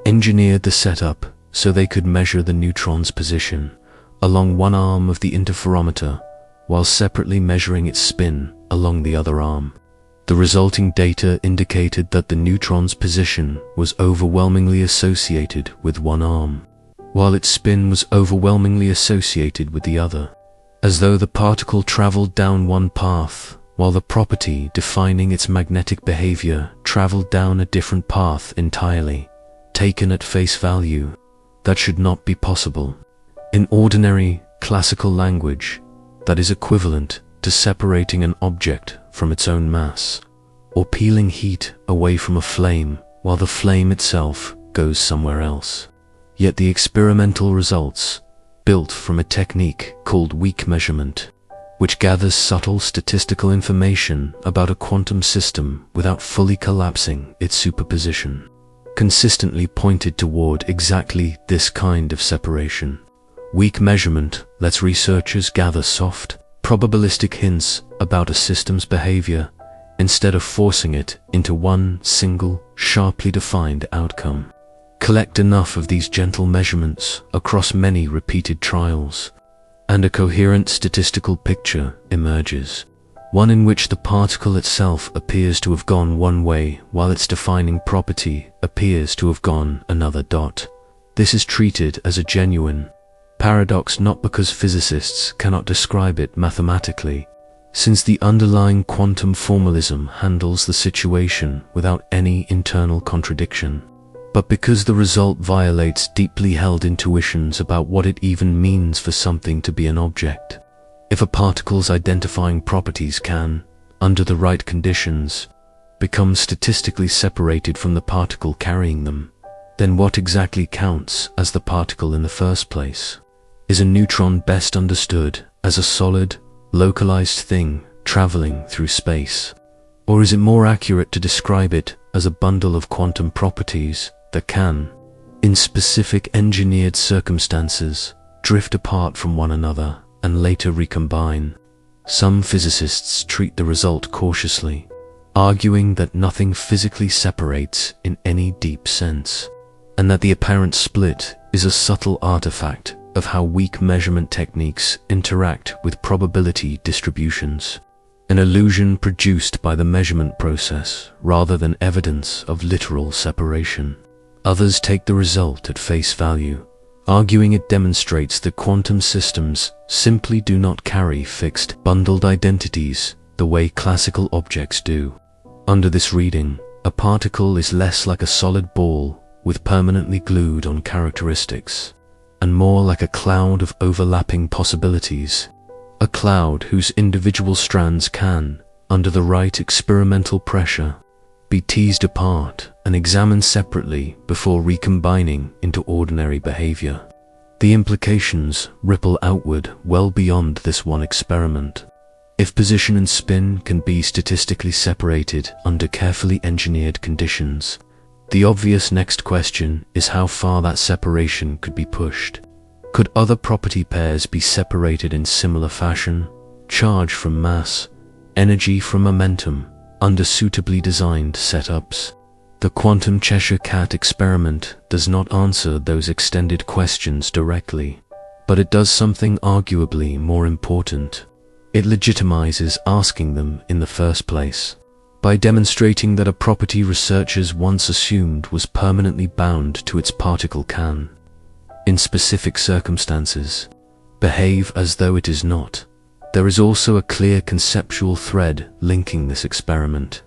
engineered the setup so they could measure the neutron's position along one arm of the interferometer while separately measuring its spin along the other arm. The resulting data indicated that the neutron's position was overwhelmingly associated with one arm, while its spin was overwhelmingly associated with the other, as though the particle traveled down one path, while the property defining its magnetic behavior traveled down a different path entirely. Taken at face value, that should not be possible. In ordinary, classical language, that is equivalent to separating an object from its own mass, or peeling heat away from a flame while the flame itself goes somewhere else. Yet the experimental results, built from a technique called weak measurement, which gathers subtle statistical information about a quantum system without fully collapsing its superposition, consistently pointed toward exactly this kind of separation. Weak measurement lets researchers gather soft, probabilistic hints about a system's behavior instead of forcing it into one single, sharply defined outcome. Collect enough of these gentle measurements across many repeated trials, and a coherent statistical picture emerges, one in which the particle itself appears to have gone one way while its defining property appears to have gone another. This is treated as a genuine paradox not because physicists cannot describe it mathematically, since the underlying quantum formalism handles the situation without any internal contradiction, but because the result violates deeply held intuitions about what it even means for something to be an object. If a particle's identifying properties can, under the right conditions, become statistically separated from the particle carrying them, then what exactly counts as the particle in the first place? Is a neutron best understood as a solid, localized thing traveling through space? Or is it more accurate to describe it as a bundle of quantum properties that can, in specific engineered circumstances, drift apart from one another and later recombine? Some physicists treat the result cautiously, arguing that nothing physically separates in any deep sense, and that the apparent split is a subtle artifact of how weak measurement techniques interact with probability distributions, an illusion produced by the measurement process rather than evidence of literal separation. Others take the result at face value, arguing it demonstrates that quantum systems simply do not carry fixed, bundled identities the way classical objects do. Under this reading, a particle is less like a solid ball with permanently glued on characteristics, and more like a cloud of overlapping possibilities, a cloud whose individual strands can, under the right experimental pressure, be teased apart and examined separately before recombining into ordinary behavior. The implications ripple outward well beyond this one experiment. If position and spin can be statistically separated under carefully engineered conditions, the obvious next question is how far that separation could be pushed. Could other property pairs be separated in similar fashion? Charge from mass, energy from momentum, under suitably designed setups? The Quantum Cheshire Cat experiment does not answer those extended questions directly, but it does something arguably more important. It legitimizes asking them in the first place, by demonstrating that a property researchers once assumed was permanently bound to its particle can, in specific circumstances, behave as though it is not. There is also a clear conceptual thread linking this experiment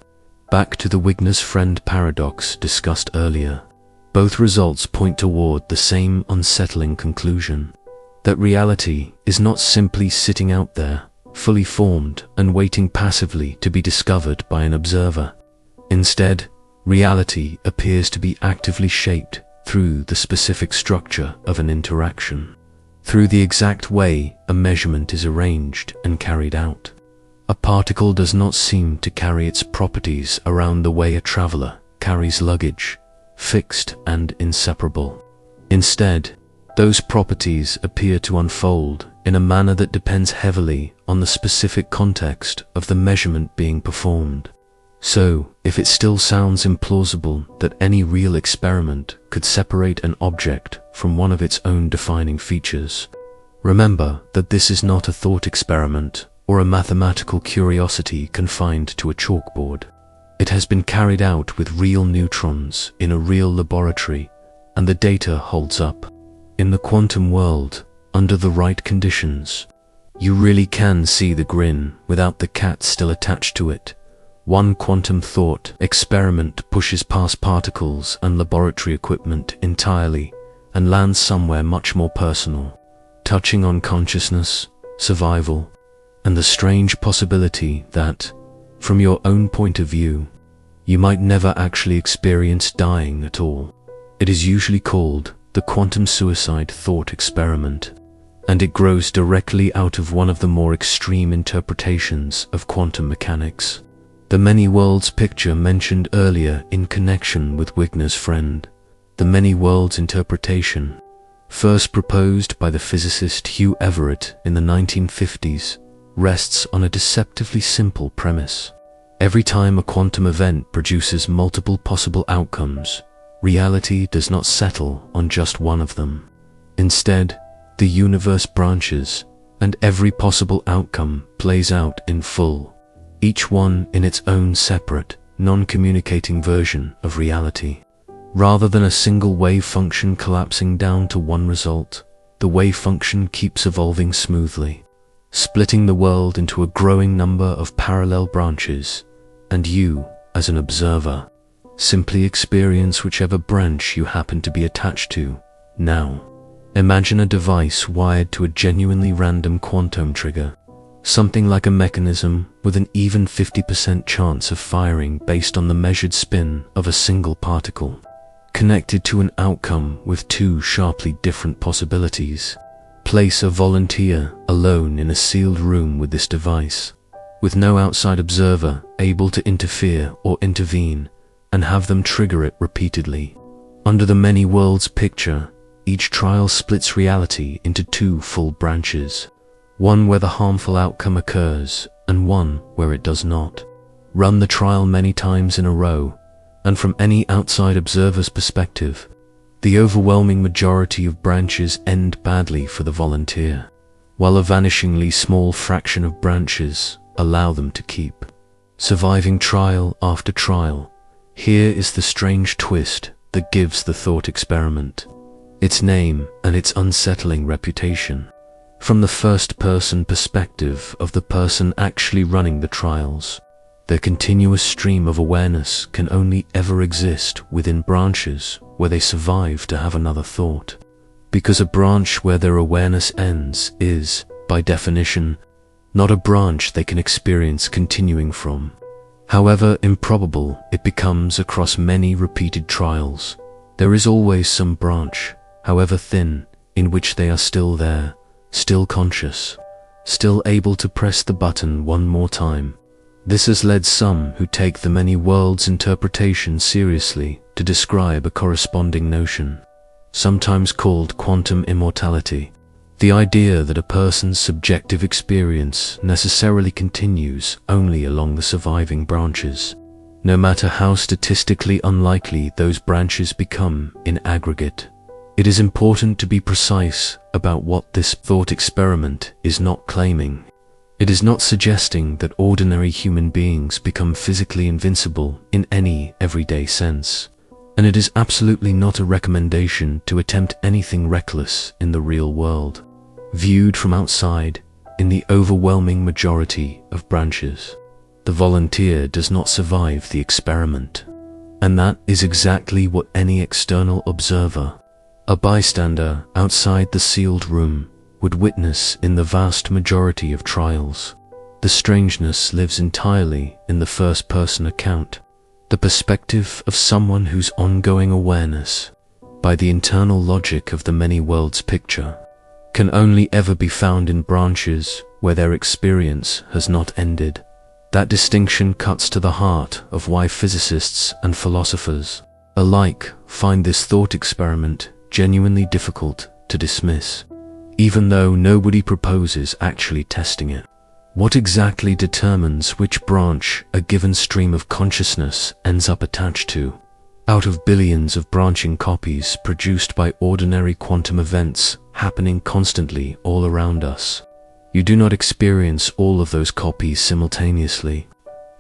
back to the Wigner's friend paradox discussed earlier. Both results point toward the same unsettling conclusion, that reality is not simply sitting out there, fully formed and waiting passively to be discovered by an observer. Instead, reality appears to be actively shaped through the specific structure of an interaction, through the exact way a measurement is arranged and carried out. A particle does not seem to carry its properties around the way a traveler carries luggage, fixed and inseparable. Instead, those properties appear to unfold in a manner that depends heavily on the specific context of the measurement being performed. So, if it still sounds implausible that any real experiment could separate an object from one of its own defining features, remember that this is not a thought experiment or a mathematical curiosity confined to a chalkboard. It has been carried out with real neutrons in a real laboratory, and the data holds up. In the quantum world, under the right conditions, you really can see the grin without the cat still attached to it. One quantum thought experiment pushes past particles and laboratory equipment entirely and lands somewhere much more personal, touching on consciousness, survival, and the strange possibility that, from your own point of view, you might never actually experience dying at all. It is usually called the quantum suicide thought experiment, and it grows directly out of one of the more extreme interpretations of quantum mechanics. The many worlds picture mentioned earlier in connection with Wigner's friend, the many worlds interpretation, first proposed by the physicist Hugh Everett in the 1950s, rests on a deceptively simple premise. Every time a quantum event produces multiple possible outcomes, reality does not settle on just one of them. Instead, the universe branches, and every possible outcome plays out in full, each one in its own separate, non-communicating version of reality. Rather than a single wave function collapsing down to one result, the wave function keeps evolving smoothly, splitting the world into a growing number of parallel branches, and you, as an observer, simply experience whichever branch you happen to be attached to. Now, imagine a device wired to a genuinely random quantum trigger, something like a mechanism with an even 50% chance of firing based on the measured spin of a single particle, connected to an outcome with two sharply different possibilities. Place a volunteer alone in a sealed room with this device, with no outside observer able to interfere or intervene, and have them trigger it repeatedly. Under the many worlds picture, each trial splits reality into two full branches, one where the harmful outcome occurs and one where it does not. Run the trial many times in a row, and from any outside observer's perspective, the overwhelming majority of branches end badly for the volunteer, while a vanishingly small fraction of branches allow them to keep surviving trial after trial. Here is the strange twist that gives the thought experiment its name and its unsettling reputation. From the first-person perspective of the person actually running the trials, their continuous stream of awareness can only ever exist within branches where they survive to have another thought, because a branch where their awareness ends is, by definition, not a branch they can experience continuing from. However improbable it becomes across many repeated trials, there is always some branch, however thin, in which they are still there, still conscious, still able to press the button one more time. This has led some who take the many worlds interpretation seriously to describe a corresponding notion, sometimes called quantum immortality. The idea that a person's subjective experience necessarily continues only along the surviving branches, no matter how statistically unlikely those branches become in aggregate. It is important to be precise about what this thought experiment is not claiming. It is not suggesting that ordinary human beings become physically invincible in any everyday sense, and it is absolutely not a recommendation to attempt anything reckless in the real world. Viewed from outside, in the overwhelming majority of branches, the volunteer does not survive the experiment, and that is exactly what any external observer, a bystander outside the sealed room, would witness in the vast majority of trials. The strangeness lives entirely in the first-person account, the perspective of someone whose ongoing awareness, by the internal logic of the many worlds picture, can only ever be found in branches where their experience has not ended. That distinction cuts to the heart of why physicists and philosophers alike find this thought experiment genuinely difficult to dismiss, even though nobody proposes actually testing it. What exactly determines which branch a given stream of consciousness ends up attached to? Out of billions of branching copies produced by ordinary quantum events happening constantly all around us, you do not experience all of those copies simultaneously.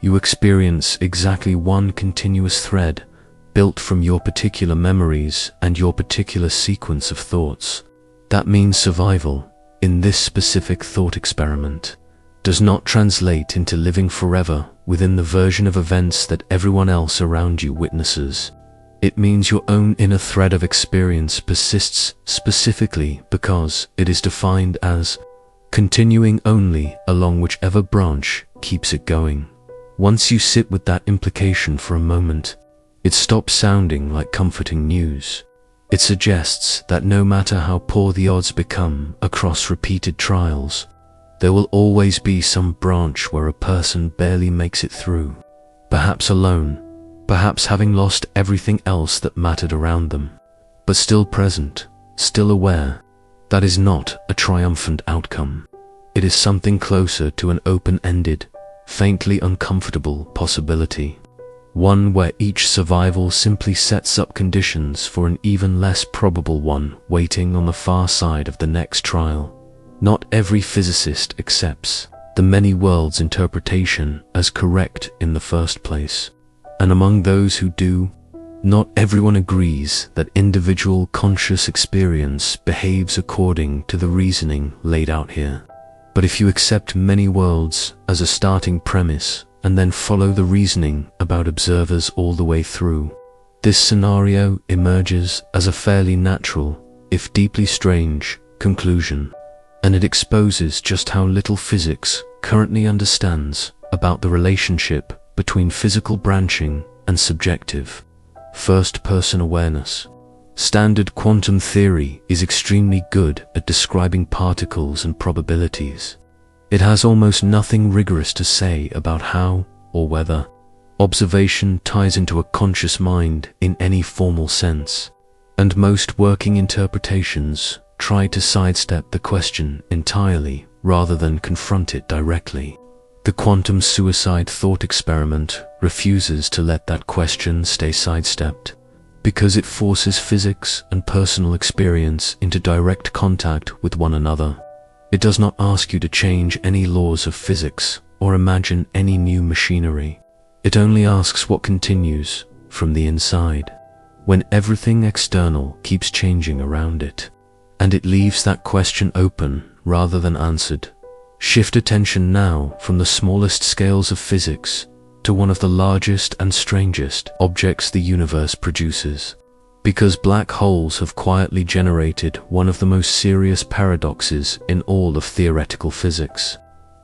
You experience exactly one continuous thread built from your particular memories and your particular sequence of thoughts. That means survival, in this specific thought experiment, does not translate into living forever within the version of events that everyone else around you witnesses. It means your own inner thread of experience persists specifically because it is defined as continuing only along whichever branch keeps it going. Once you sit with that implication for a moment, it stops sounding like comforting news. It suggests that no matter how poor the odds become across repeated trials, there will always be some branch where a person barely makes it through, perhaps alone, perhaps having lost everything else that mattered around them, but still present, still aware. That is not a triumphant outcome. It is something closer to an open-ended, faintly uncomfortable possibility. One where each survival simply sets up conditions for an even less probable one waiting on the far side of the next trial. Not every physicist accepts the many worlds interpretation as correct in the first place. And among those who do, not everyone agrees that individual conscious experience behaves according to the reasoning laid out here. But if you accept many worlds as a starting premise and then follow the reasoning about observers all the way through, this scenario emerges as a fairly natural, if deeply strange, conclusion. And it exposes just how little physics currently understands about the relationship between physical branching and subjective, first-person awareness. Standard quantum theory is extremely good at describing particles and probabilities. It has almost nothing rigorous to say about how, or whether, observation ties into a conscious mind in any formal sense, and most working interpretations try to sidestep the question entirely rather than confront it directly. The quantum suicide thought experiment refuses to let that question stay sidestepped, because it forces physics and personal experience into direct contact with one another. It does not ask you to change any laws of physics or imagine any new machinery. It only asks what continues from the inside, when everything external keeps changing around it. And it leaves that question open rather than answered. Shift attention now from the smallest scales of physics to one of the largest and strangest objects the universe produces. Because black holes have quietly generated one of the most serious paradoxes in all of theoretical physics.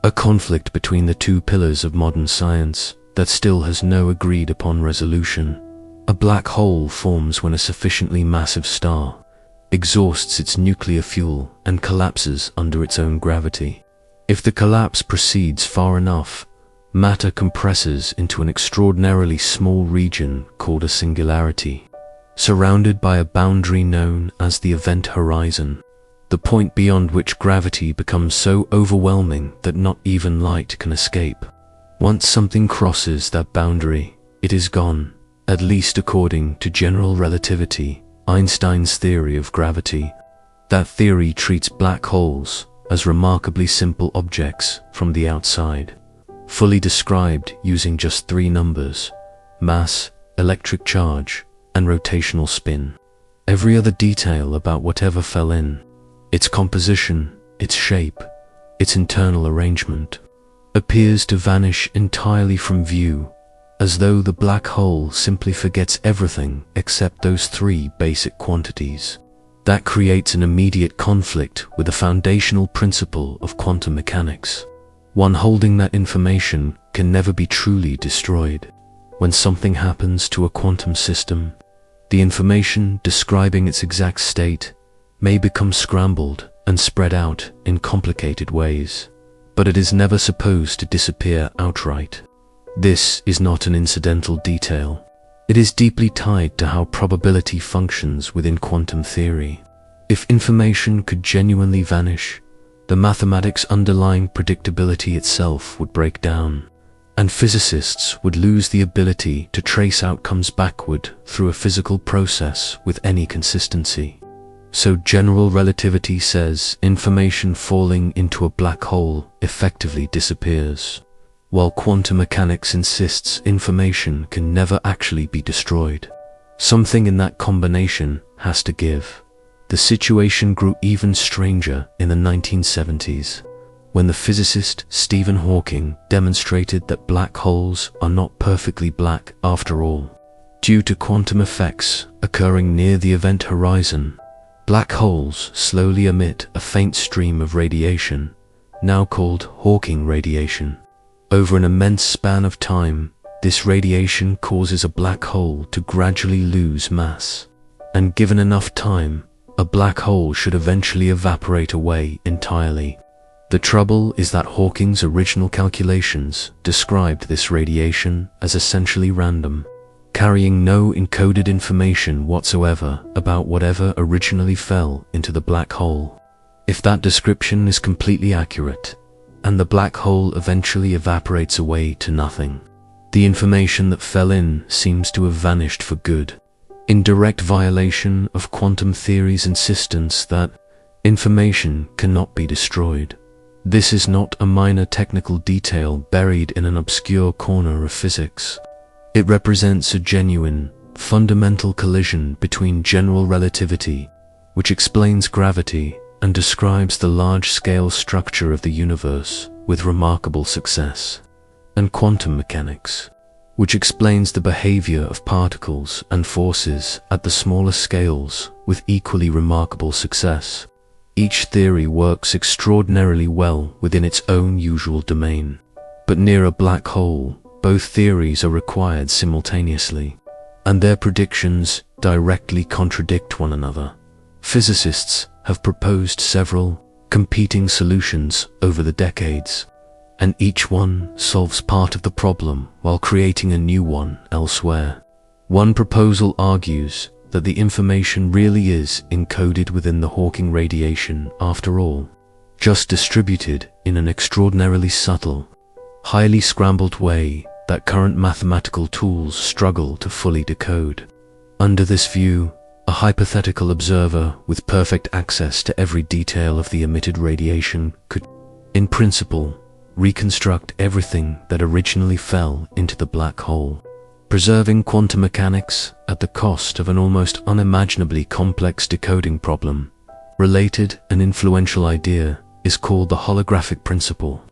A conflict between the two pillars of modern science that still has no agreed upon resolution. A black hole forms when a sufficiently massive star exhausts its nuclear fuel and collapses under its own gravity. If the collapse proceeds far enough, matter compresses into an extraordinarily small region called a singularity, surrounded by a boundary known as the event horizon, the point beyond which gravity becomes so overwhelming that not even light can escape. Once something crosses that boundary, it is gone, at least according to general relativity, Einstein's theory of gravity. That theory treats black holes as remarkably simple objects from the outside, fully described using just 3 numbers: mass, electric charge, and rotational spin. Every other detail about whatever fell in, its composition, its shape, its internal arrangement, appears to vanish entirely from view, as though the black hole simply forgets everything except those 3 basic quantities. That creates an immediate conflict with the foundational principle of quantum mechanics. One holding that information can never be truly destroyed. When something happens to a quantum system, the information describing its exact state may become scrambled and spread out in complicated ways, but it is never supposed to disappear outright. This is not an incidental detail. It is deeply tied to how probability functions within quantum theory. If information could genuinely vanish, the mathematics underlying predictability itself would break down, and physicists would lose the ability to trace outcomes backward through a physical process with any consistency. So general relativity says information falling into a black hole effectively disappears, while quantum mechanics insists information can never actually be destroyed. Something in that combination has to give. The situation grew even stranger in the 1970s, when the physicist Stephen Hawking demonstrated that black holes are not perfectly black after all. Due to quantum effects occurring near the event horizon, black holes slowly emit a faint stream of radiation, now called Hawking radiation. Over an immense span of time, this radiation causes a black hole to gradually lose mass, and given enough time, a black hole should eventually evaporate away entirely. The trouble is that Hawking's original calculations described this radiation as essentially random, carrying no encoded information whatsoever about whatever originally fell into the black hole. If that description is completely accurate, and the black hole eventually evaporates away to nothing, the information that fell in seems to have vanished for good, in direct violation of quantum theory's insistence that information cannot be destroyed. This is not a minor technical detail buried in an obscure corner of physics. It represents a genuine, fundamental collision between general relativity, which explains gravity and describes the large-scale structure of the universe with remarkable success, and quantum mechanics, which explains the behavior of particles and forces at the smaller scales with equally remarkable success. Each theory works extraordinarily well within its own usual domain, but near a black hole, both theories are required simultaneously, and their predictions directly contradict one another. Physicists have proposed several competing solutions over the decades, and each one solves part of the problem while creating a new one elsewhere. One proposal argues that the information really is encoded within the Hawking radiation after all, just distributed in an extraordinarily subtle, highly scrambled way that current mathematical tools struggle to fully decode. Under this view, a hypothetical observer with perfect access to every detail of the emitted radiation could, in principle, reconstruct everything that originally fell into the black hole, preserving quantum mechanics at the cost of an almost unimaginably complex decoding problem. Related and influential idea is called the holographic principle,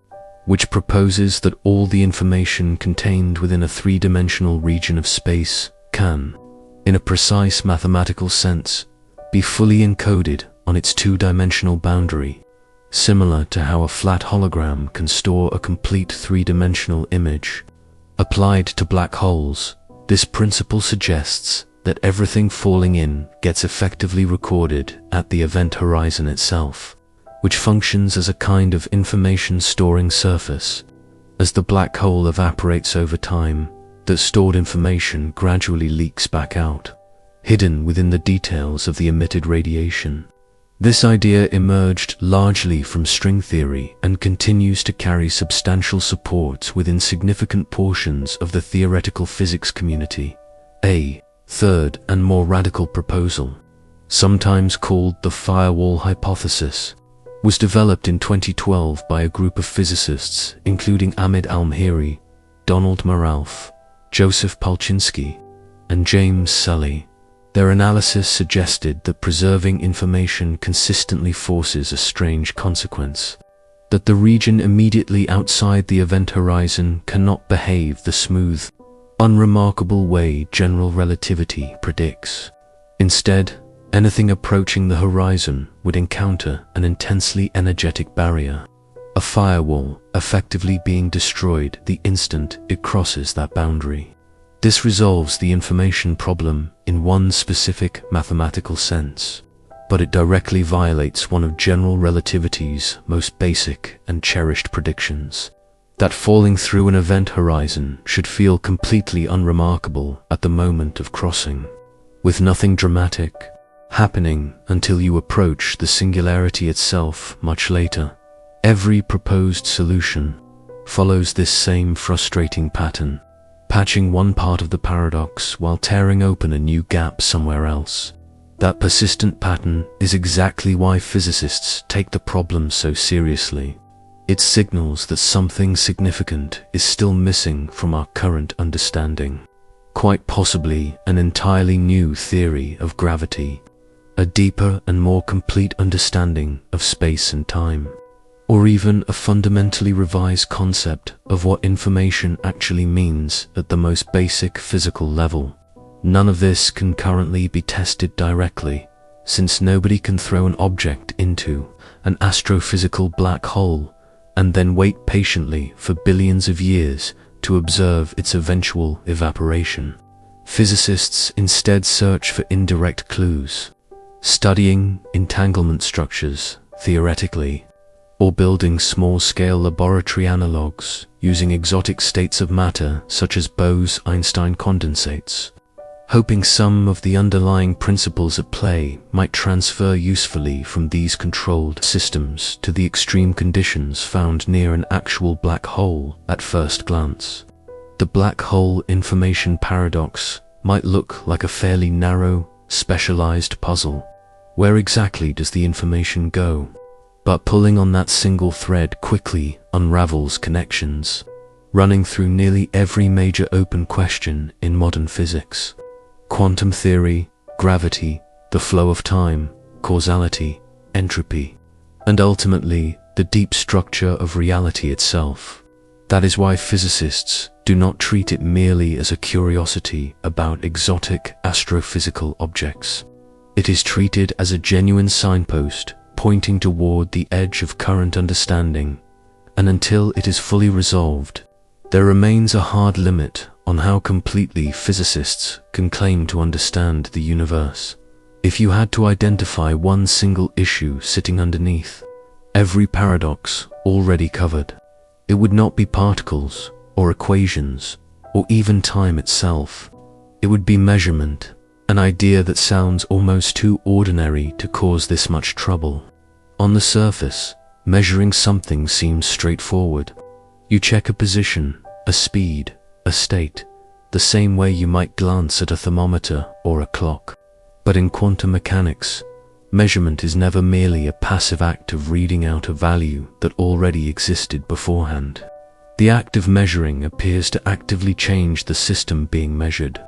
which proposes that all the information contained within a three-dimensional region of space can, in a precise mathematical sense, be fully encoded on its two-dimensional boundary, similar to how a flat hologram can store a complete three-dimensional image. Applied to black holes, this principle suggests that everything falling in gets effectively recorded at the event horizon itself, which functions as a kind of information-storing surface. As the black hole evaporates over time, that stored information gradually leaks back out, hidden within the details of the emitted radiation. This idea emerged largely from string theory and continues to carry substantial support within significant portions of the theoretical physics community. A third and more radical proposal, sometimes called the firewall hypothesis, was developed in 2012 by a group of physicists including Ahmed Almhiri, Donald Maralf, Joseph Palczynski, and James Sully. Their analysis suggested that preserving information consistently forces a strange consequence, that the region immediately outside the event horizon cannot behave the smooth, unremarkable way general relativity predicts. Instead, anything approaching the horizon would encounter an intensely energetic barrier, a firewall effectively being destroyed the instant it crosses that boundary. This resolves the information problem in one specific mathematical sense, but it directly violates one of general relativity's most basic and cherished predictions. that falling through an event horizon should feel completely unremarkable at the moment of crossing, with nothing dramatic happening until you approach the singularity itself much later. Every proposed solution follows this same frustrating pattern, patching one part of the paradox while tearing open a new gap somewhere else. That persistent pattern is exactly why physicists take the problem so seriously. It signals that something significant is still missing from our current understanding. Quite possibly an entirely new theory of gravity, a deeper and more complete understanding of space and time, or even a fundamentally revised concept of what information actually means at the most basic physical level. None of this can currently be tested directly, since nobody can throw an object into an astrophysical black hole and then wait patiently for billions of years to observe its eventual evaporation. Physicists instead search for indirect clues, studying entanglement structures theoretically, or building small-scale laboratory analogues using exotic states of matter such as Bose-Einstein condensates, hoping some of the underlying principles at play might transfer usefully from these controlled systems to the extreme conditions found near an actual black hole at first glance. The black hole information paradox might look like a fairly narrow, specialized puzzle. Where exactly does the information go? But pulling on that single thread quickly unravels connections, running through nearly every major open question in modern physics. Quantum theory, gravity, the flow of time, causality, entropy, and ultimately the deep structure of reality itself. That is why physicists do not treat it merely as a curiosity about exotic astrophysical objects. It is treated as a genuine signpost pointing toward the edge of current understanding, and until it is fully resolved, there remains a hard limit on how completely physicists can claim to understand the universe. If you had to identify one single issue sitting underneath every paradox already covered, it would not be particles or equations or even time itself. It would be measurement, an idea that sounds almost too ordinary to cause this much trouble. On the surface, measuring something seems straightforward. You check a position, a speed, a state, the same way you might glance at a thermometer or a clock. But in quantum mechanics, measurement is never merely a passive act of reading out a value that already existed beforehand. The act of measuring appears to actively change the system being measured,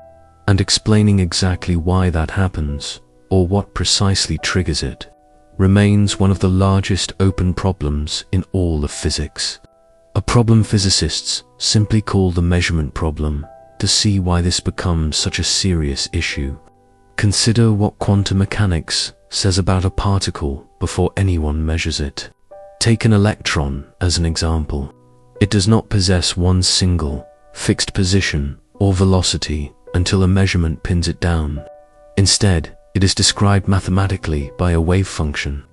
and explaining exactly why that happens, or what precisely triggers it, remains one of the largest open problems in all of physics. A problem physicists simply call the measurement problem to see why this becomes such a serious issue. Consider what quantum mechanics says about a particle before anyone measures it. Take an electron as an example. It does not possess one single, fixed position or velocity until a measurement pins it down. Instead, it is described mathematically by a wave function,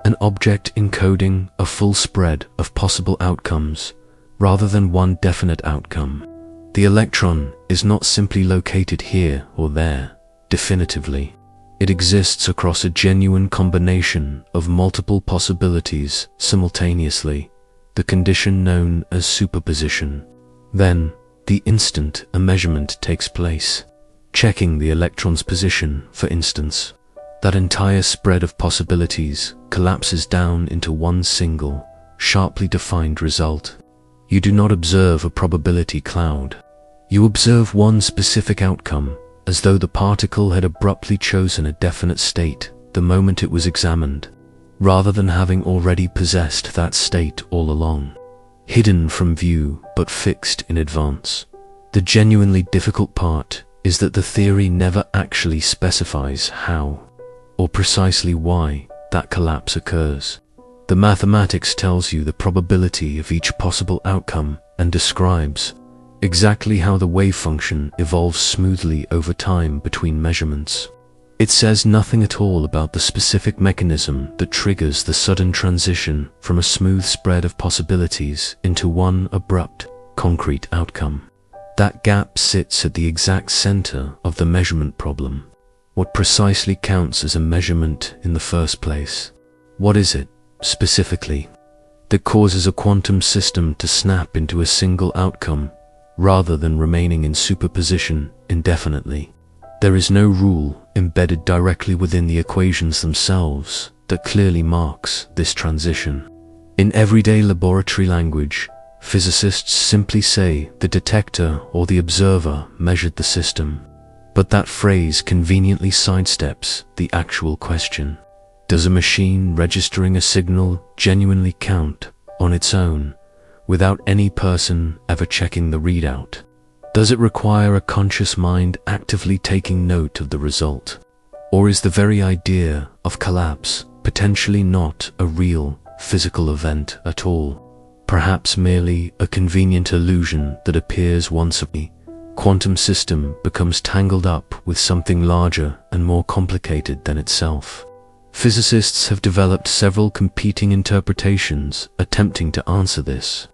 an object encoding a full spread of possible outcomes rather than one definite outcome. The electron is not simply located here or there, definitively. It exists across a genuine combination of multiple possibilities simultaneously, the condition known as superposition. Then, the instant a measurement takes place, checking the electron's position, for instance, that entire spread of possibilities collapses down into one single, sharply defined result. You do not observe a probability cloud. You observe one specific outcome, as though the particle had abruptly chosen a definite state the moment it was examined, rather than having already possessed that state all along, hidden from view but fixed in advance. The genuinely difficult part is that the theory never actually specifies how, or precisely why, that collapse occurs. The mathematics tells you the probability of each possible outcome and describes exactly how the wave function evolves smoothly over time between measurements. It says nothing at all about the specific mechanism that triggers the sudden transition from a smooth spread of possibilities into one abrupt, concrete outcome. That gap sits at the exact center of the measurement problem. What precisely counts as a measurement in the first place? What is it, specifically, that causes a quantum system to snap into a single outcome rather than remaining in superposition indefinitely? There is no rule embedded directly within the equations themselves that clearly marks this transition. In everyday laboratory language, physicists simply say the detector or the observer measured the system. But that phrase conveniently sidesteps the actual question. Does a machine registering a signal genuinely count on its own, without any person ever checking the readout? Does it require a conscious mind actively taking note of the result? Or is the very idea of collapse potentially not a real physical event at all? Perhaps merely a convenient illusion that appears once a quantum system becomes tangled up with something larger and more complicated than itself. Physicists have developed several competing interpretations attempting to answer this,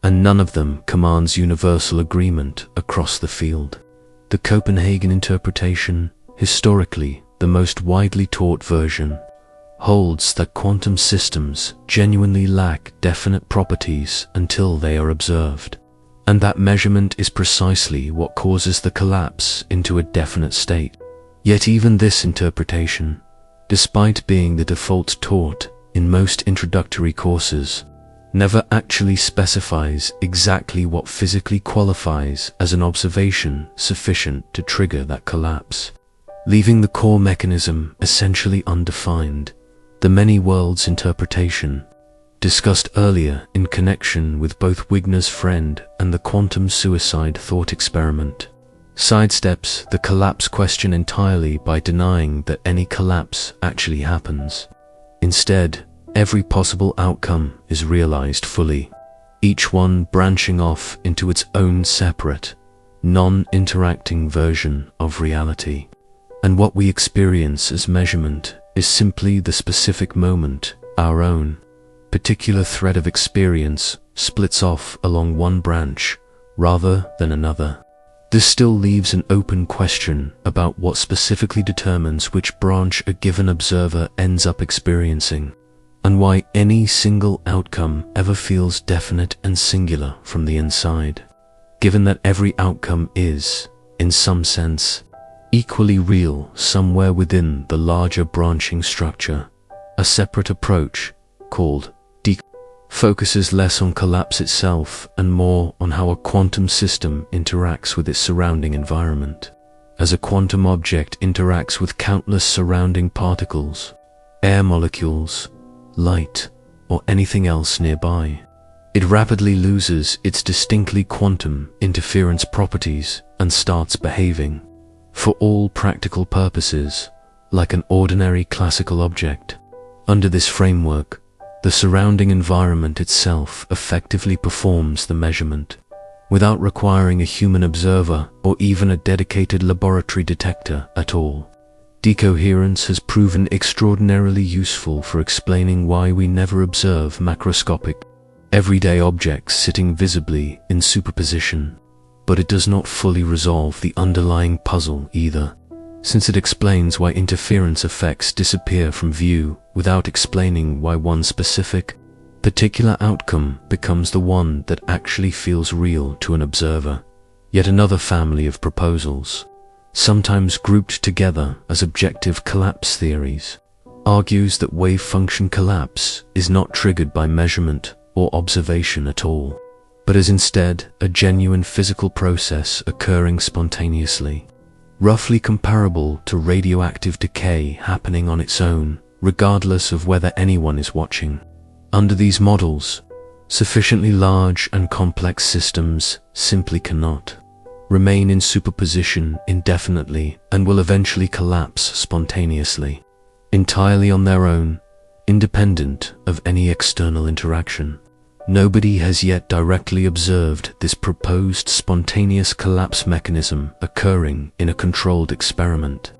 and none of them commands universal agreement across the field. The Copenhagen interpretation, historically the most widely taught version, holds that quantum systems genuinely lack definite properties until they are observed, and that measurement is precisely what causes the collapse into a definite state. Yet even this interpretation, despite being the default taught in most introductory courses, never actually specifies exactly what physically qualifies as an observation sufficient to trigger that collapse, leaving the core mechanism essentially undefined. The many worlds interpretation, discussed earlier in connection with both Wigner's friend and the quantum suicide thought experiment, sidesteps the collapse question entirely by denying that any collapse actually happens. Instead, every possible outcome is realized fully, each one branching off into its own separate, non-interacting version of reality. And what we experience as measurement is simply the specific moment our own particular thread of experience splits off along one branch rather than another. This still leaves an open question about what specifically determines which branch a given observer ends up experiencing, and why any single outcome ever feels definite and singular from the inside, given that every outcome is, in some sense, equally real somewhere within the larger branching structure. A separate approach, called focuses less on collapse itself and more on how a quantum system interacts with its surrounding environment. As a quantum object interacts with countless surrounding particles, air molecules, light, or anything else nearby, it rapidly loses its distinctly quantum interference properties and starts behaving, for all practical purposes, like an ordinary classical object. Under this framework, the surrounding environment itself effectively performs the measurement, without requiring a human observer or even a dedicated laboratory detector at all. Decoherence has proven extraordinarily useful for explaining why we never observe macroscopic, everyday objects sitting visibly in superposition, but it does not fully resolve the underlying puzzle either, since it explains why interference effects disappear from view without explaining why one specific, particular outcome becomes the one that actually feels real to an observer. Yet another family of proposals, sometimes grouped together as objective collapse theories, argues that wave function collapse is not triggered by measurement or observation at all, but is instead a genuine physical process occurring spontaneously, roughly comparable to radioactive decay happening on its own, regardless of whether anyone is watching. Under these models, sufficiently large and complex systems simply cannot remain in superposition indefinitely and will eventually collapse spontaneously, entirely on their own, independent of any external interaction. Nobody has yet directly observed this proposed spontaneous collapse mechanism occurring in a controlled experiment,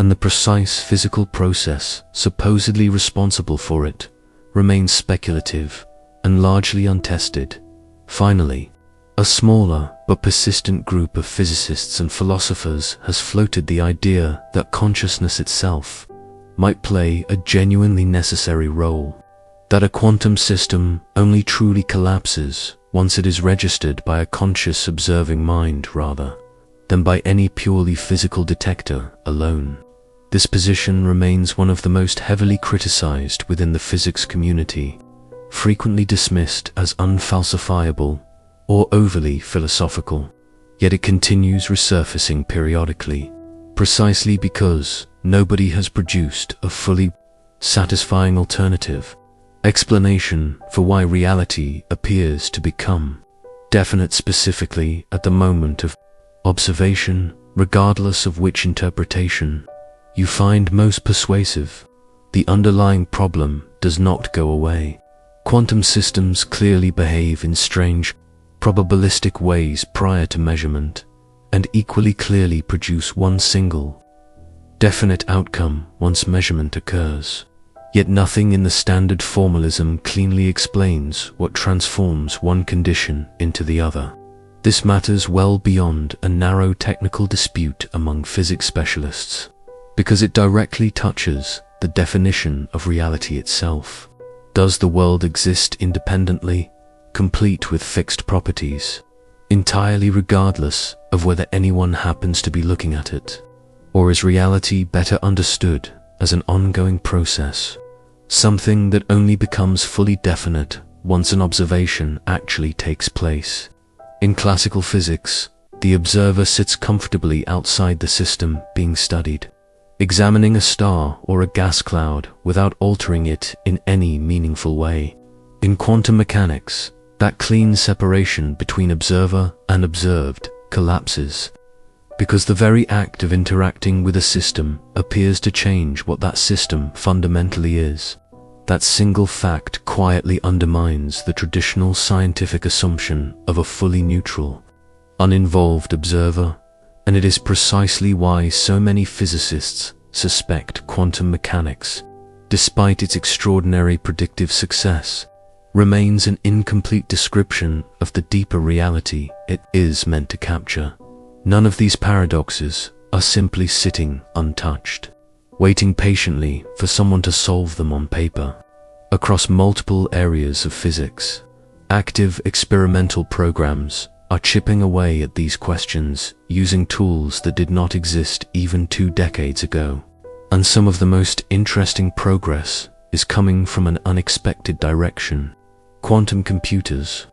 and the precise physical process supposedly responsible for it remains speculative and largely untested. Finally, a smaller but persistent group of physicists and philosophers has floated the idea that consciousness itself might play a genuinely necessary role, that a quantum system only truly collapses once it is registered by a conscious observing mind rather than by any purely physical detector alone. This position remains one of the most heavily criticized within the physics community, frequently dismissed as unfalsifiable or overly philosophical, yet it continues resurfacing periodically, precisely because nobody has produced a fully satisfying alternative explanation for why reality appears to become definite specifically at the moment of observation, regardless of which interpretation you find most persuasive. The underlying problem does not go away. Quantum systems clearly behave in strange, probabilistic ways prior to measurement, and equally clearly produce one single, definite outcome once measurement occurs. Yet nothing in the standard formalism cleanly explains what transforms one condition into the other. This matters well beyond a narrow technical dispute among physics specialists, because it directly touches the definition of reality itself. Does the world exist independently, complete with fixed properties, entirely regardless of whether anyone happens to be looking at it? Or is reality better understood as an ongoing process, something that only becomes fully definite once an observation actually takes place? In classical physics, the observer sits comfortably outside the system being studied, examining a star or a gas cloud without altering it in any meaningful way. In quantum mechanics, that clean separation between observer and observed collapses, because the very act of interacting with a system appears to change what that system fundamentally is. That single fact quietly undermines the traditional scientific assumption of a fully neutral, uninvolved observer, and it is precisely why so many physicists suspect quantum mechanics, despite its extraordinary predictive success, remains an incomplete description of the deeper reality it is meant to capture. None of these paradoxes are simply sitting untouched, waiting patiently for someone to solve them on paper. Across multiple areas of physics, active experimental programs are chipping away at these questions using tools that did not exist even 2 decades ago. And some of the most interesting progress is coming from an unexpected direction. Quantum computers,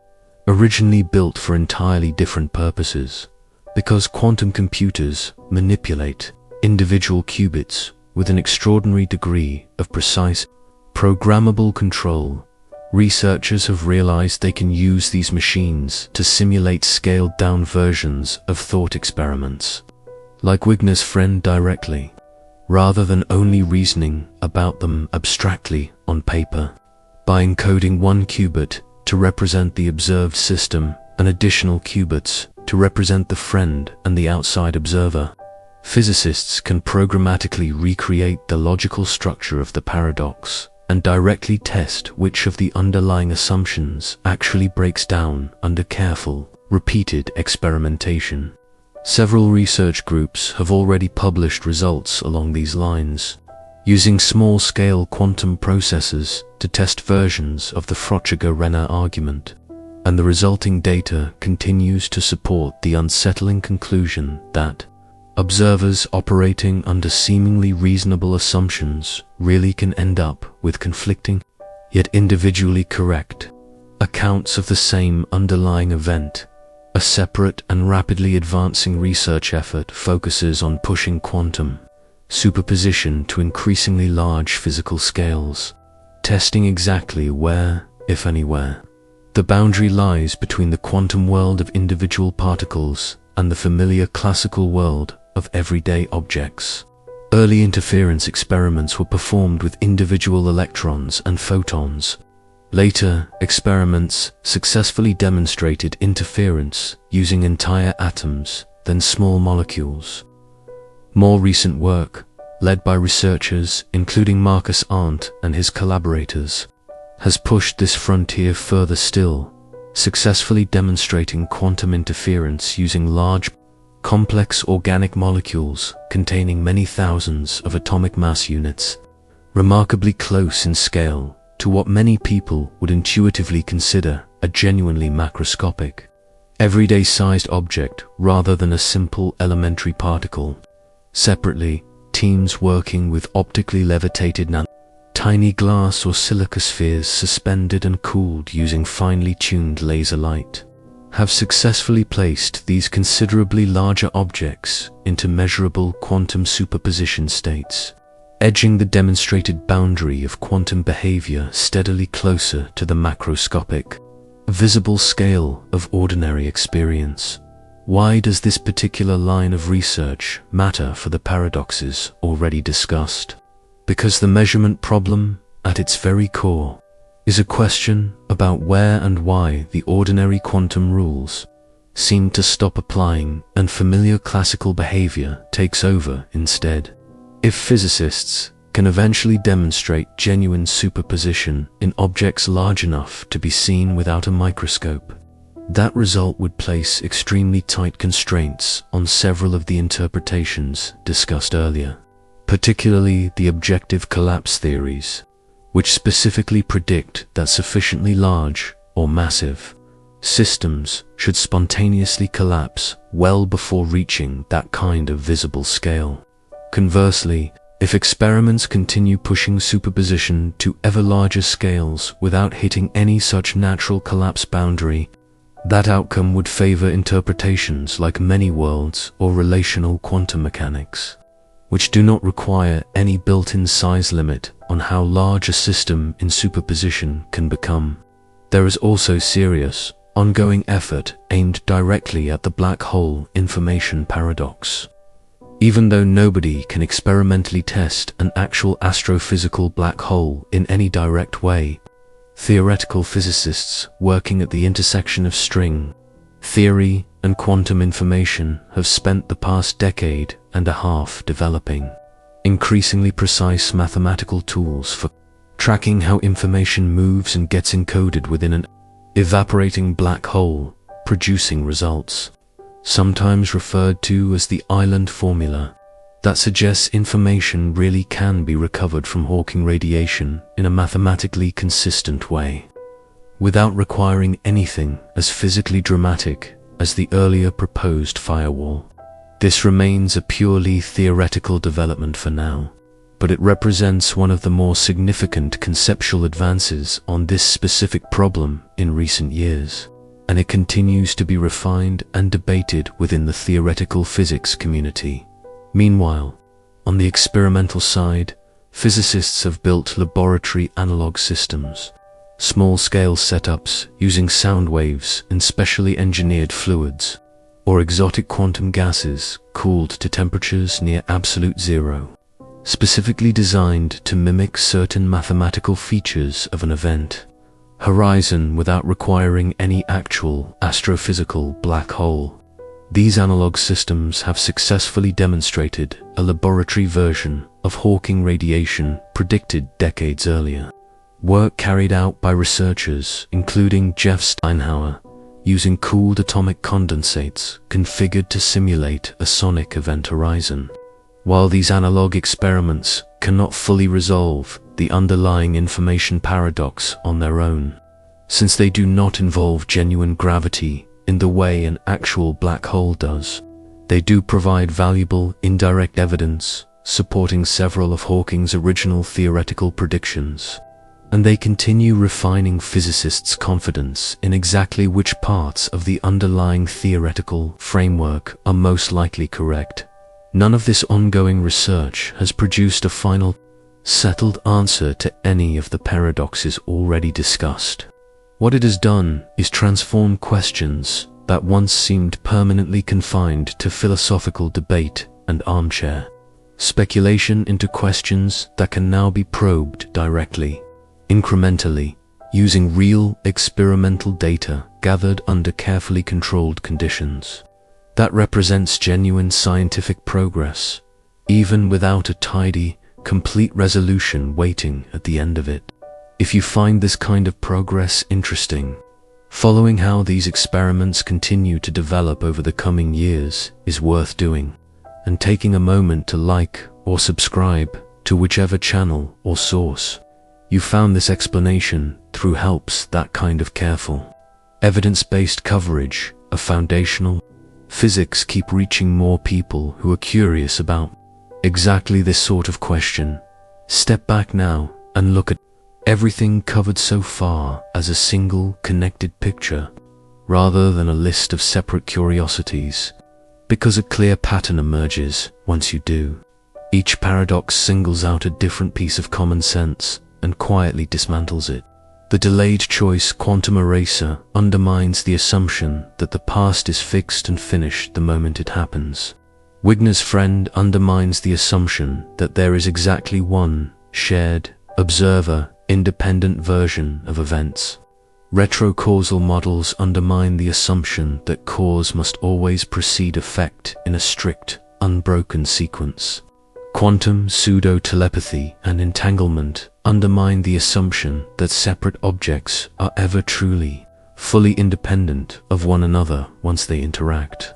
originally built for entirely different purposes, because quantum computers manipulate individual qubits with an extraordinary degree of precise, programmable control, researchers have realized they can use these machines to simulate scaled-down versions of thought experiments, like Wigner's friend, directly, rather than only reasoning about them abstractly on paper. By encoding one qubit to represent the observed system and additional qubits to represent the friend and the outside observer, physicists can programmatically recreate the logical structure of the paradox and directly test which of the underlying assumptions actually breaks down under careful, repeated experimentation. Several research groups have already published results along these lines, using small-scale quantum processors to test versions of the Frotchiger-Renner argument, and the resulting data continues to support the unsettling conclusion that observers operating under seemingly reasonable assumptions really can end up with conflicting, yet individually correct, accounts of the same underlying event. A separate and rapidly advancing research effort focuses on pushing quantum superposition to increasingly large physical scales, testing exactly where, if anywhere, the boundary lies between the quantum world of individual particles and the familiar classical world of everyday objects. Early interference experiments were performed with individual electrons and photons. Later experiments successfully demonstrated interference using entire atoms, then small molecules. More recent work led by researchers including Marcus Arndt and his collaborators, has pushed this frontier further still, successfully demonstrating quantum interference using large, complex organic molecules containing many thousands of atomic mass units, remarkably close in scale to what many people would intuitively consider a genuinely macroscopic, everyday-sized object rather than a simple elementary particle. Separately, teams working with optically levitated tiny glass or silica spheres suspended and cooled using finely tuned laser light have successfully placed these considerably larger objects into measurable quantum superposition states, edging the demonstrated boundary of quantum behavior steadily closer to the macroscopic, visible scale of ordinary experience. Why does this particular line of research matter for the paradoxes already discussed? Because the measurement problem, at its very core, is a question about where and why the ordinary quantum rules seem to stop applying and familiar classical behavior takes over instead. If physicists can eventually demonstrate genuine superposition in objects large enough to be seen without a microscope, that result would place extremely tight constraints on several of the interpretations discussed earlier, particularly the objective collapse theories, which specifically predict that sufficiently large or massive systems should spontaneously collapse well before reaching that kind of visible scale. Conversely, if experiments continue pushing superposition to ever larger scales without hitting any such natural collapse boundary, that outcome would favor interpretations like many worlds or relational quantum mechanics, which do not require any built-in size limit on how large a system in superposition can become. There is also serious, ongoing effort aimed directly at the black hole information paradox. Even though nobody can experimentally test an actual astrophysical black hole in any direct way, theoretical physicists working at the intersection of string theory and quantum information have spent the past decade and a half developing increasingly precise mathematical tools for tracking how information moves and gets encoded within an evaporating black hole, producing results, sometimes referred to as the island formula, that suggests information really can be recovered from Hawking radiation in a mathematically consistent way, without requiring anything as physically dramatic as the earlier proposed firewall. This remains a purely theoretical development for now, but it represents one of the more significant conceptual advances on this specific problem in recent years, and it continues to be refined and debated within the theoretical physics community. Meanwhile, on the experimental side, physicists have built laboratory analog systems, small-scale setups using sound waves in specially engineered fluids, or exotic quantum gases cooled to temperatures near absolute zero, specifically designed to mimic certain mathematical features of an event horizon without requiring any actual astrophysical black hole. These analog systems have successfully demonstrated a laboratory version of Hawking radiation predicted decades earlier. Work carried out by researchers including Jeff Steinhauer using cooled atomic condensates configured to simulate a sonic event horizon. While these analog experiments cannot fully resolve the underlying information paradox on their own, since they do not involve genuine gravity in the way an actual black hole does, they do provide valuable indirect evidence supporting several of Hawking's original theoretical predictions, and they continue refining physicists' confidence in exactly which parts of the underlying theoretical framework are most likely correct. None of this ongoing research has produced a final, settled answer to any of the paradoxes already discussed. What it has done is transform questions that once seemed permanently confined to philosophical debate and armchair speculation into questions that can now be probed directly, incrementally, using real experimental data gathered under carefully controlled conditions. That represents genuine scientific progress, even without a tidy, complete resolution waiting at the end of it. If you find this kind of progress interesting, following how these experiments continue to develop over the coming years is worth doing, and taking a moment to like or subscribe to whichever channel or source you found this explanation through helps that kind of careful, evidence-based coverage of foundational physics keep reaching more people who are curious about exactly this sort of question. Step back now and look at everything covered so far as a single connected picture, rather than a list of separate curiosities, because a clear pattern emerges once you do. Each paradox singles out a different piece of common sense and quietly dismantles it. The delayed choice quantum eraser undermines the assumption that the past is fixed and finished the moment it happens. Wigner's friend undermines the assumption that there is exactly one shared, observer, independent version of events. Retrocausal models undermine the assumption that cause must always precede effect in a strict, unbroken sequence. Quantum pseudo-telepathy and entanglement undermine the assumption that separate objects are ever truly, fully independent of one another once they interact.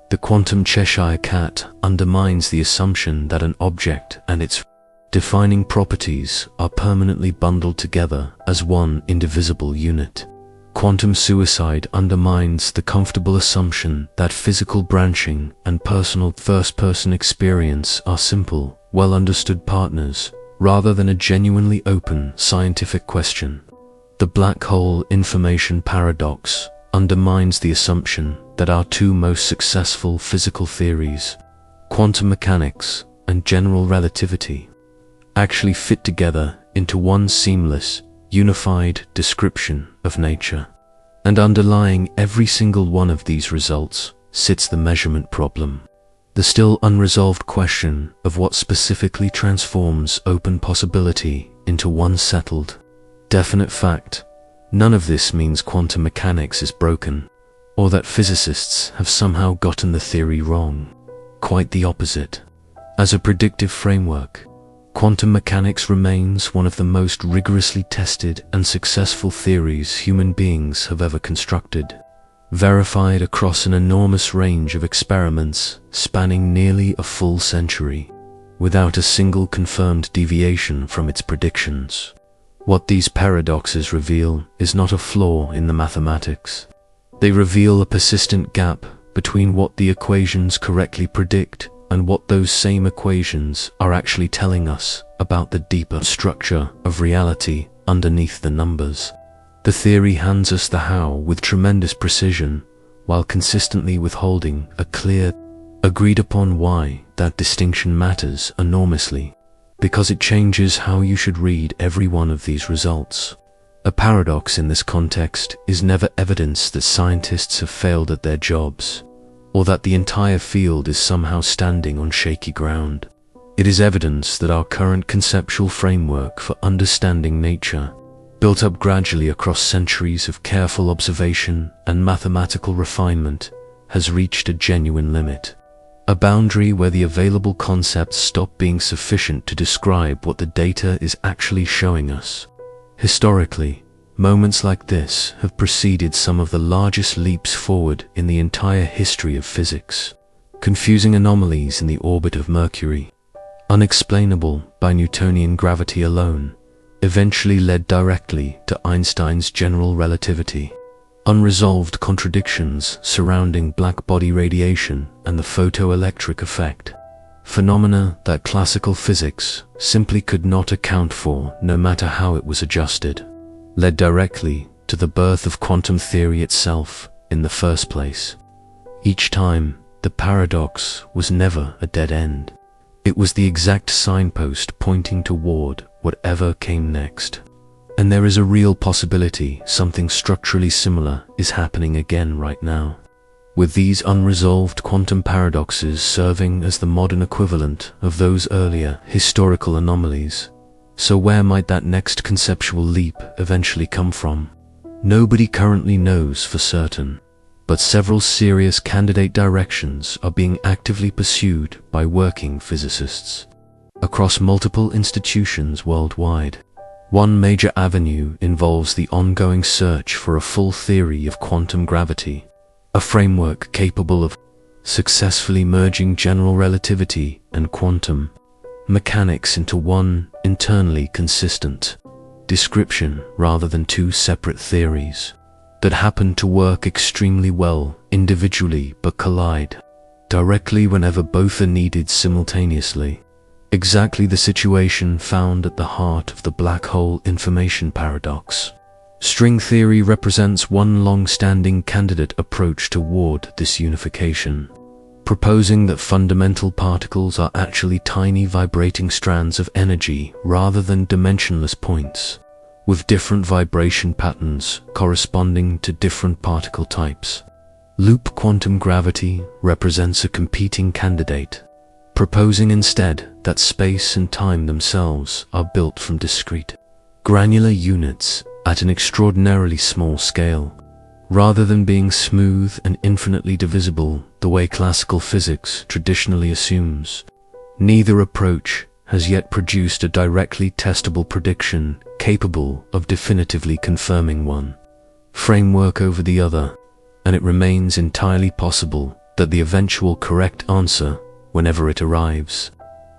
The Quantum Cheshire Cat undermines the assumption that an object and its defining properties are permanently bundled together as one indivisible unit. Quantum suicide undermines the comfortable assumption that physical branching and personal first-person experience are simple, well-understood partners, rather than a genuinely open scientific question. The black hole information paradox undermines the assumption that our two most successful physical theories, quantum mechanics and general relativity, actually fit together into one seamless, unified description of nature. And underlying every single one of these results sits the measurement problem, the still unresolved question of what specifically transforms open possibility into one settled, definite fact. None of this means quantum mechanics is broken, or that physicists have somehow gotten the theory wrong. Quite the opposite. As a predictive framework, quantum mechanics remains one of the most rigorously tested and successful theories human beings have ever constructed, verified across an enormous range of experiments spanning nearly a full century, without a single confirmed deviation from its predictions. What these paradoxes reveal is not a flaw in the mathematics. They reveal a persistent gap between what the equations correctly predict and what those same equations are actually telling us about the deeper structure of reality underneath the numbers. The theory hands us the how with tremendous precision, while consistently withholding a clear, agreed-upon why. That distinction matters enormously, because it changes how you should read every one of these results. A paradox in this context is never evidence that scientists have failed at their jobs, or that the entire field is somehow standing on shaky ground. It is evidence that our current conceptual framework for understanding nature, built up gradually across centuries of careful observation and mathematical refinement, has reached a genuine limit. A boundary where the available concepts stop being sufficient to describe what the data is actually showing us. Historically, moments like this have preceded some of the largest leaps forward in the entire history of physics. Confusing anomalies in the orbit of Mercury, unexplainable by Newtonian gravity alone, eventually led directly to Einstein's general relativity. Unresolved contradictions surrounding black body radiation and the photoelectric effect, phenomena that classical physics simply could not account for no matter how it was adjusted, led directly to the birth of quantum theory itself in the first place. Each time, the paradox was never a dead end. It was the exact signpost pointing toward whatever came next. And there is a real possibility something structurally similar is happening again right now, with these unresolved quantum paradoxes serving as the modern equivalent of those earlier historical anomalies. So where might that next conceptual leap eventually come from? Nobody currently knows for certain. but several serious candidate directions are being actively pursued by working physicists across multiple institutions worldwide. One major avenue involves the ongoing search for a full theory of quantum gravity, a framework capable of successfully merging general relativity and quantum mechanics into one internally consistent description rather than two separate theories that happen to work extremely well individually but collide directly whenever both are needed simultaneously. Exactly the situation found at the heart of the black hole information paradox. String theory represents one long-standing candidate approach toward this unification, proposing that fundamental particles are actually tiny vibrating strands of energy rather than dimensionless points, with different vibration patterns corresponding to different particle types. Loop quantum gravity represents a competing candidate, proposing instead that space and time themselves are built from discrete, granular units at an extraordinarily small scale, rather than being smooth and infinitely divisible the way classical physics traditionally assumes. Neither approach has yet produced a directly testable prediction capable of definitively confirming one framework over the other, and it remains entirely possible that the eventual correct answer, whenever it arrives,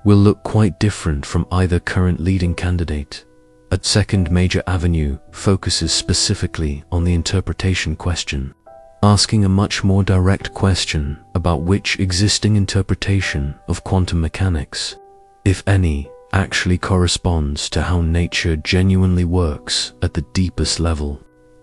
will look quite different from either current leading candidate. A second major avenue focuses specifically on the interpretation question, asking a much more direct question about which existing interpretation of quantum mechanics, if any, actually corresponds to how nature genuinely works at the deepest level,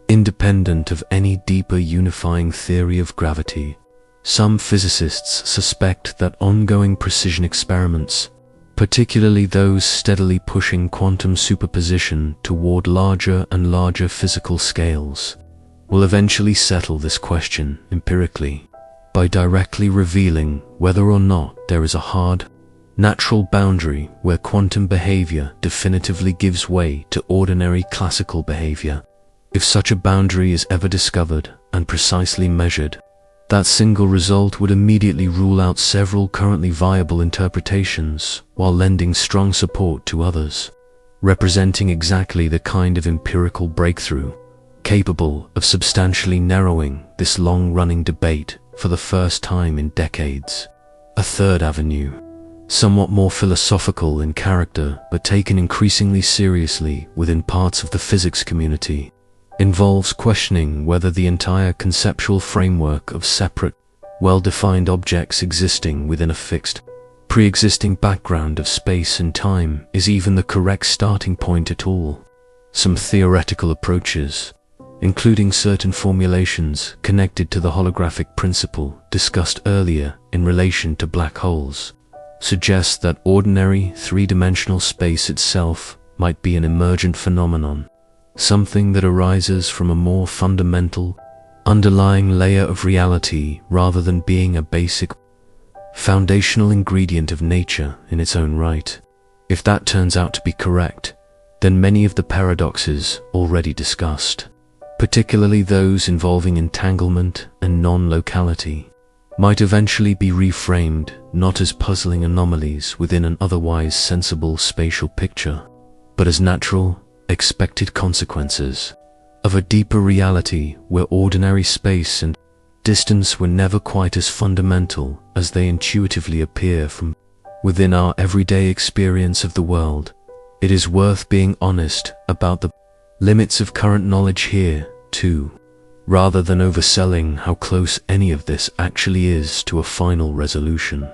independent of any deeper unifying theory of gravity. Some physicists suspect that ongoing precision experiments, particularly those steadily pushing quantum superposition toward larger and larger physical scales, will eventually settle this question empirically by directly revealing whether or not there is a hard, natural boundary where quantum behavior definitively gives way to ordinary classical behavior. If such a boundary is ever discovered and precisely measured, that single result would immediately rule out several currently viable interpretations while lending strong support to others, representing exactly the kind of empirical breakthrough capable of substantially narrowing this long-running debate for the first time in decades. A third avenue, somewhat more philosophical in character but taken increasingly seriously within parts of the physics community, involves questioning whether the entire conceptual framework of separate, well-defined objects existing within a fixed, pre-existing background of space and time is even the correct starting point at all. Some theoretical approaches, including certain formulations connected to the holographic principle discussed earlier in relation to black holes, suggest that ordinary three-dimensional space itself might be an emergent phenomenon, something that arises from a more fundamental, underlying layer of reality rather than being a basic, foundational ingredient of nature in its own right. If that turns out to be correct, then many of the paradoxes already discussed, particularly those involving entanglement and non-locality, might eventually be reframed not as puzzling anomalies within an otherwise sensible spatial picture, but as natural, expected consequences of a deeper reality where ordinary space and distance were never quite as fundamental as they intuitively appear from within our everyday experience of the world. It is worth being honest about the limits of current knowledge here, too, rather than overselling how close any of this actually is to a final resolution.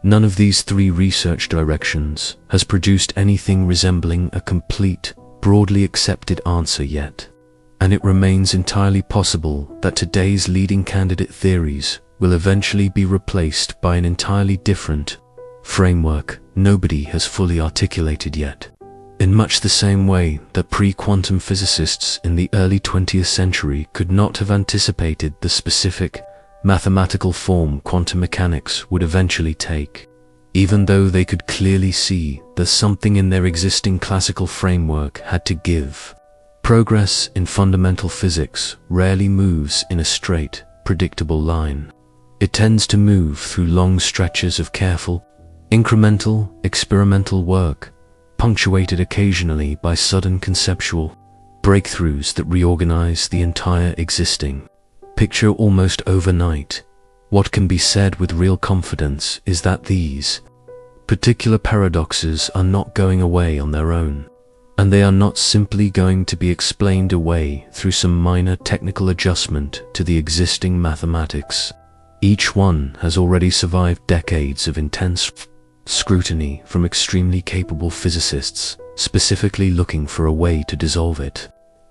None of these three research directions has produced anything resembling a complete, broadly accepted answer yet, and it remains entirely possible that today's leading candidate theories will eventually be replaced by an entirely different framework nobody has fully articulated yet. In much the same way that pre-quantum physicists in the early 20th century could not have anticipated the specific, mathematical form quantum mechanics would eventually take, even though they could clearly see that something in their existing classical framework had to give. Progress in fundamental physics rarely moves in a straight, predictable line. It tends to move through long stretches of careful, incremental, experimental work, punctuated occasionally by sudden conceptual breakthroughs that reorganize the entire existing picture almost overnight. What can be said with real confidence is that these particular paradoxes are not going away on their own, and they are not simply going to be explained away through some minor technical adjustment to the existing mathematics. Each one has already survived decades of intense scrutiny from extremely capable physicists, specifically looking for a way to dissolve it.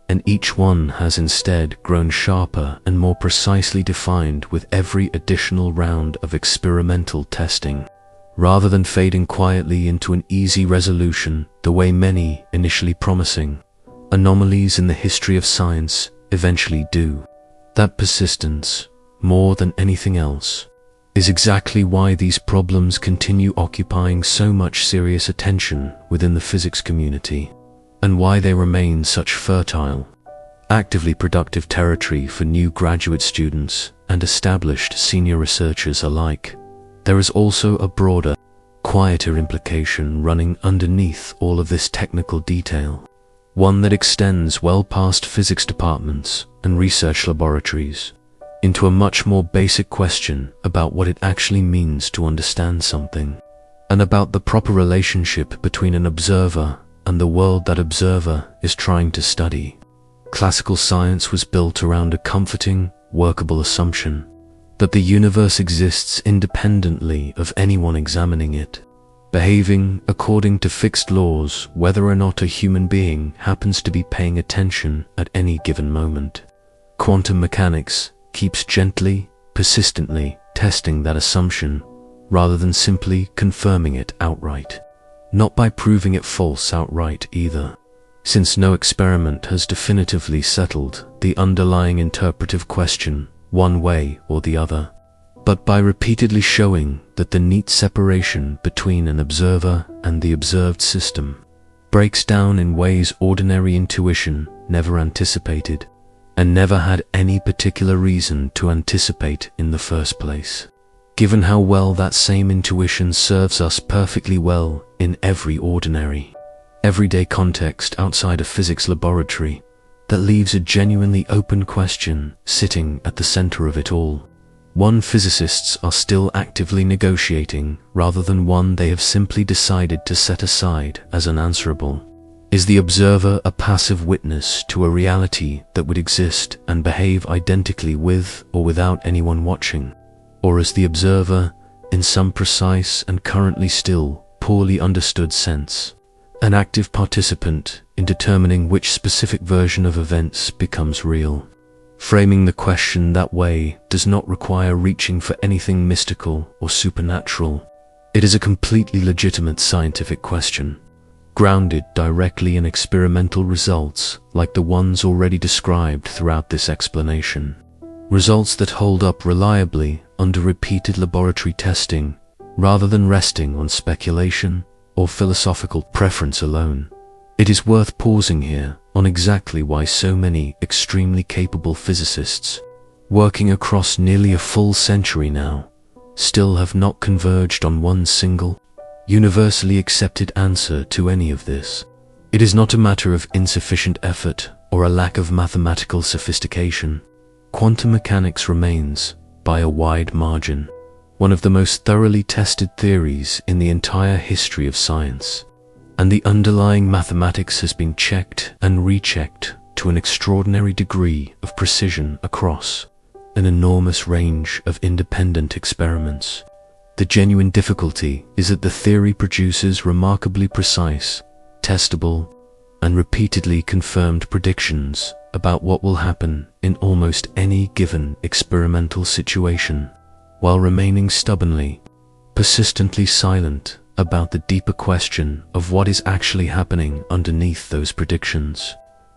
And each one has instead grown sharper and more precisely defined with every additional round of experimental testing, rather than fading quietly into an easy resolution the way many initially promising anomalies in the history of science eventually do. That persistence, more than anything else, is exactly why these problems continue occupying so much serious attention within the physics community, and why they remain such fertile, actively productive territory for new graduate students and established senior researchers alike. There is also a broader, quieter implication running underneath all of this technical detail, one that extends well past physics departments and research laboratories into a much more basic question about what it actually means to understand something, and about the proper relationship between an observer and the world that observer is trying to study. Classical science was built around a comforting, workable assumption that the universe exists independently of anyone examining it, behaving according to fixed laws whether or not a human being happens to be paying attention at any given moment. Quantum mechanics keeps gently, persistently testing that assumption rather than simply confirming it outright. Not by proving it false outright either, since no experiment has definitively settled the underlying interpretive question one way or the other, but by repeatedly showing that the neat separation between an observer and the observed system breaks down in ways ordinary intuition never anticipated, and never had any particular reason to anticipate in the first place. Given how well that same intuition serves us perfectly well in every ordinary, everyday context outside a physics laboratory, that leaves a genuinely open question sitting at the center of it all. One physicists are still actively negotiating rather than one they have simply decided to set aside as unanswerable. Is the observer a passive witness to a reality that would exist and behave identically with or without anyone watching? Or is the observer, in some precise and currently still poorly understood sense, an active participant in determining which specific version of events becomes real? Framing the question that way does not require reaching for anything mystical or supernatural. It is a completely legitimate scientific question, grounded directly in experimental results like the ones already described throughout this explanation. Results that hold up reliably under repeated laboratory testing rather than resting on speculation or philosophical preference alone. It is worth pausing here on exactly why so many extremely capable physicists, working across nearly a full century now, still have not converged on one single, universally accepted answer to any of this. It is not a matter of insufficient effort or a lack of mathematical sophistication. Quantum mechanics remains, by a wide margin, one of the most thoroughly tested theories in the entire history of science, and the underlying mathematics has been checked and rechecked to an extraordinary degree of precision across an enormous range of independent experiments. The genuine difficulty is that the theory produces remarkably precise, testable, and repeatedly confirmed predictions about what will happen in almost any given experimental situation, while remaining stubbornly, persistently silent about the deeper question of what is actually happening underneath those predictions,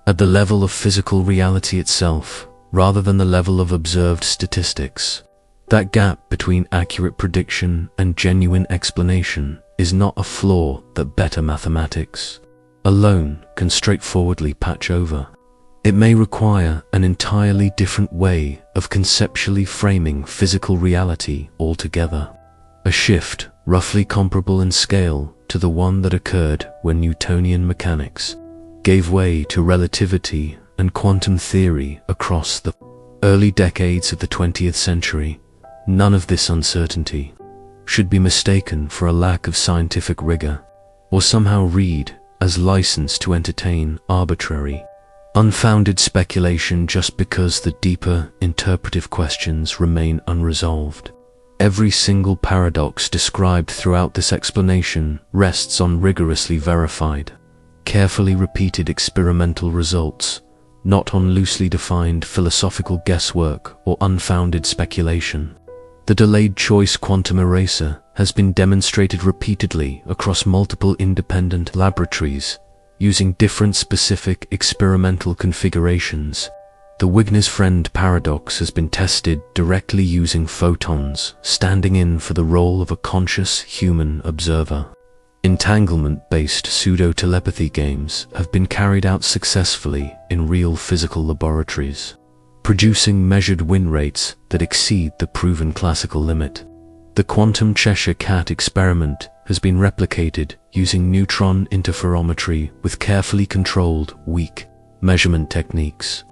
at the level of physical reality itself, rather than the level of observed statistics. That gap between accurate prediction and genuine explanation is not a flaw that better mathematics alone can straightforwardly patch over. It may require an entirely different way of conceptually framing physical reality altogether. A shift roughly comparable in scale to the one that occurred when Newtonian mechanics gave way to relativity and quantum theory across the early decades of the 20th century. None of this uncertainty should be mistaken for a lack of scientific rigor, or somehow read as license to entertain arbitrary, unfounded speculation just because the deeper interpretive questions remain unresolved. Every single paradox described throughout this explanation rests on rigorously verified, carefully repeated experimental results, not on loosely defined philosophical guesswork or unfounded speculation. The delayed choice quantum eraser has been demonstrated repeatedly across multiple independent laboratories, using different specific experimental configurations. The Wigner's friend paradox has been tested directly using photons, standing in for the role of a conscious human observer. Entanglement-based pseudo-telepathy games have been carried out successfully in real physical laboratories, producing measured win rates that exceed the proven classical limit. The Quantum Cheshire Cat experiment has been replicated using neutron interferometry with carefully controlled, weak measurement techniques.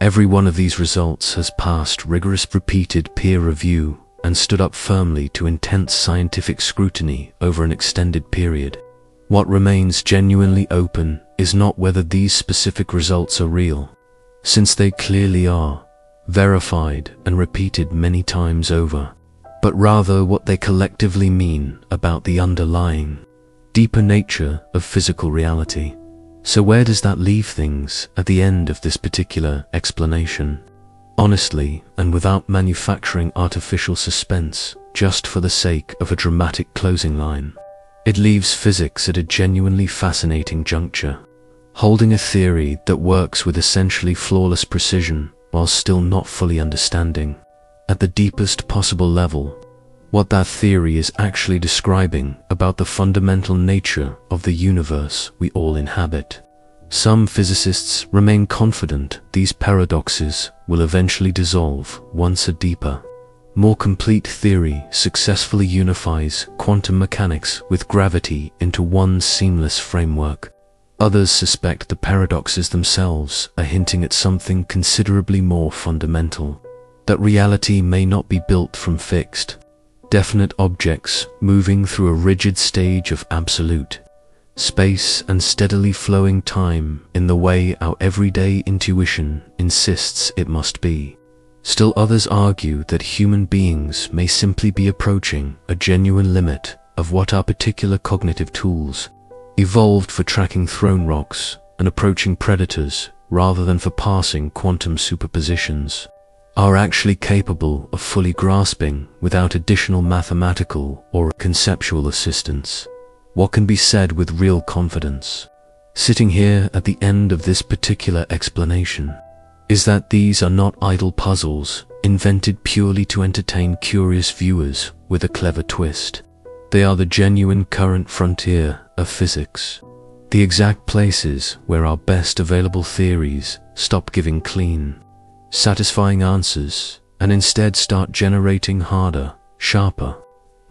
Every one of these results has passed rigorous repeated peer review and stood up firmly to intense scientific scrutiny over an extended period. What remains genuinely open is not whether these specific results are real, since they clearly are, verified and repeated many times over, but rather what they collectively mean about the underlying, deeper nature of physical reality. So where does that leave things at the end of this particular explanation? Honestly, and without manufacturing artificial suspense just for the sake of a dramatic closing line, it leaves physics at a genuinely fascinating juncture, holding a theory that works with essentially flawless precision while still not fully understanding, at the deepest possible level, what that theory is actually describing about the fundamental nature of the universe we all inhabit. Some physicists remain confident these paradoxes will eventually dissolve once a deeper, more complete theory successfully unifies quantum mechanics with gravity into one seamless framework. Others suspect the paradoxes themselves are hinting at something considerably more fundamental, that reality may not be built from fixed, definite objects moving through a rigid stage of absolute space and steadily flowing time in the way our everyday intuition insists it must be. Still others argue that human beings may simply be approaching a genuine limit of what our particular cognitive tools, evolved for tracking thrown rocks and approaching predators rather than for parsing quantum superpositions, are actually capable of fully grasping without additional mathematical or conceptual assistance. What can be said with real confidence, sitting here at the end of this particular explanation, is that these are not idle puzzles invented purely to entertain curious viewers with a clever twist. They are the genuine current frontier of physics, the exact places where our best available theories stop giving clean, satisfying answers and instead start generating harder, sharper,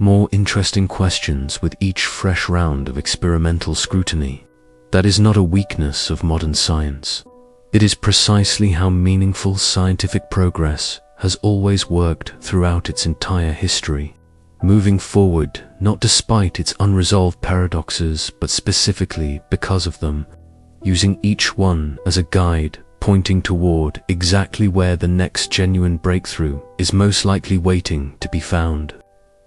more interesting questions with each fresh round of experimental scrutiny. That is not a weakness of modern science. It is precisely how meaningful scientific progress has always worked throughout its entire history, moving forward not despite its unresolved paradoxes but specifically because of them, using each one as a guide pointing toward exactly where the next genuine breakthrough is most likely waiting to be found.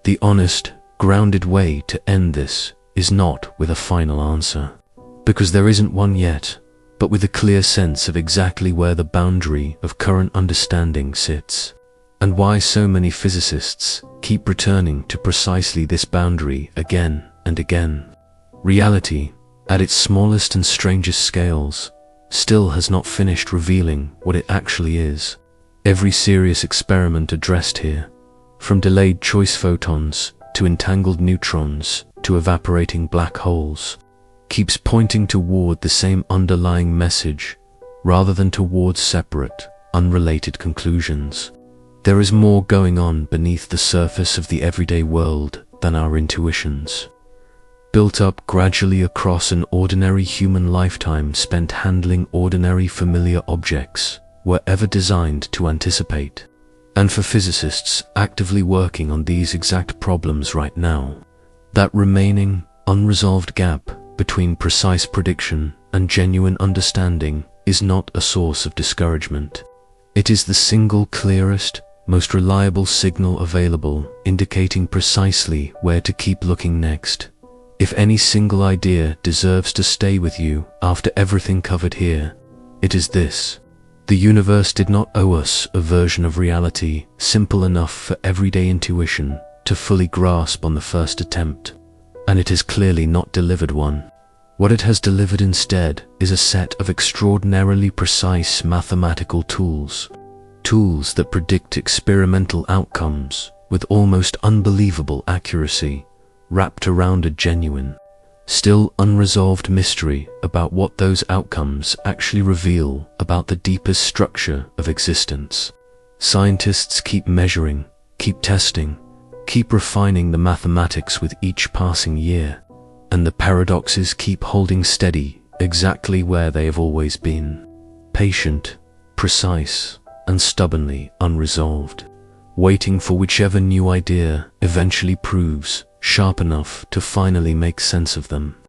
The honest, grounded way to end this is not with a final answer, because there isn't one yet, but with a clear sense of exactly where the boundary of current understanding sits, and why so many physicists keep returning to precisely this boundary again and again. Reality, at its smallest and strangest scales, still has not finished revealing what it actually is. Every serious experiment addressed here, from delayed choice photons to entangled neutrons to evaporating black holes, keeps pointing toward the same underlying message: rather than towards separate, unrelated conclusions. There is more going on beneath the surface of the everyday world than our intuitions. Built up gradually across an ordinary human lifetime spent handling ordinary familiar objects, were ever designed to anticipate. And for physicists actively working on these exact problems right now, that remaining, unresolved gap between precise prediction and genuine understanding is not a source of discouragement. It is the single clearest, most reliable signal available, indicating precisely where to keep looking next. If any single idea deserves to stay with you after everything covered here, it is this: the universe did not owe us a version of reality simple enough for everyday intuition to fully grasp on the first attempt, and it has clearly not delivered one. What it has delivered instead is a set of extraordinarily precise mathematical tools that predict experimental outcomes with almost unbelievable accuracy, wrapped around a genuine, still unresolved mystery about what those outcomes actually reveal about the deepest structure of existence. Scientists keep measuring, keep testing, keep refining the mathematics with each passing year, and the paradoxes keep holding steady exactly where they have always been: patient, precise, and stubbornly unresolved, waiting for whichever new idea eventually proves sharp enough to finally make sense of them.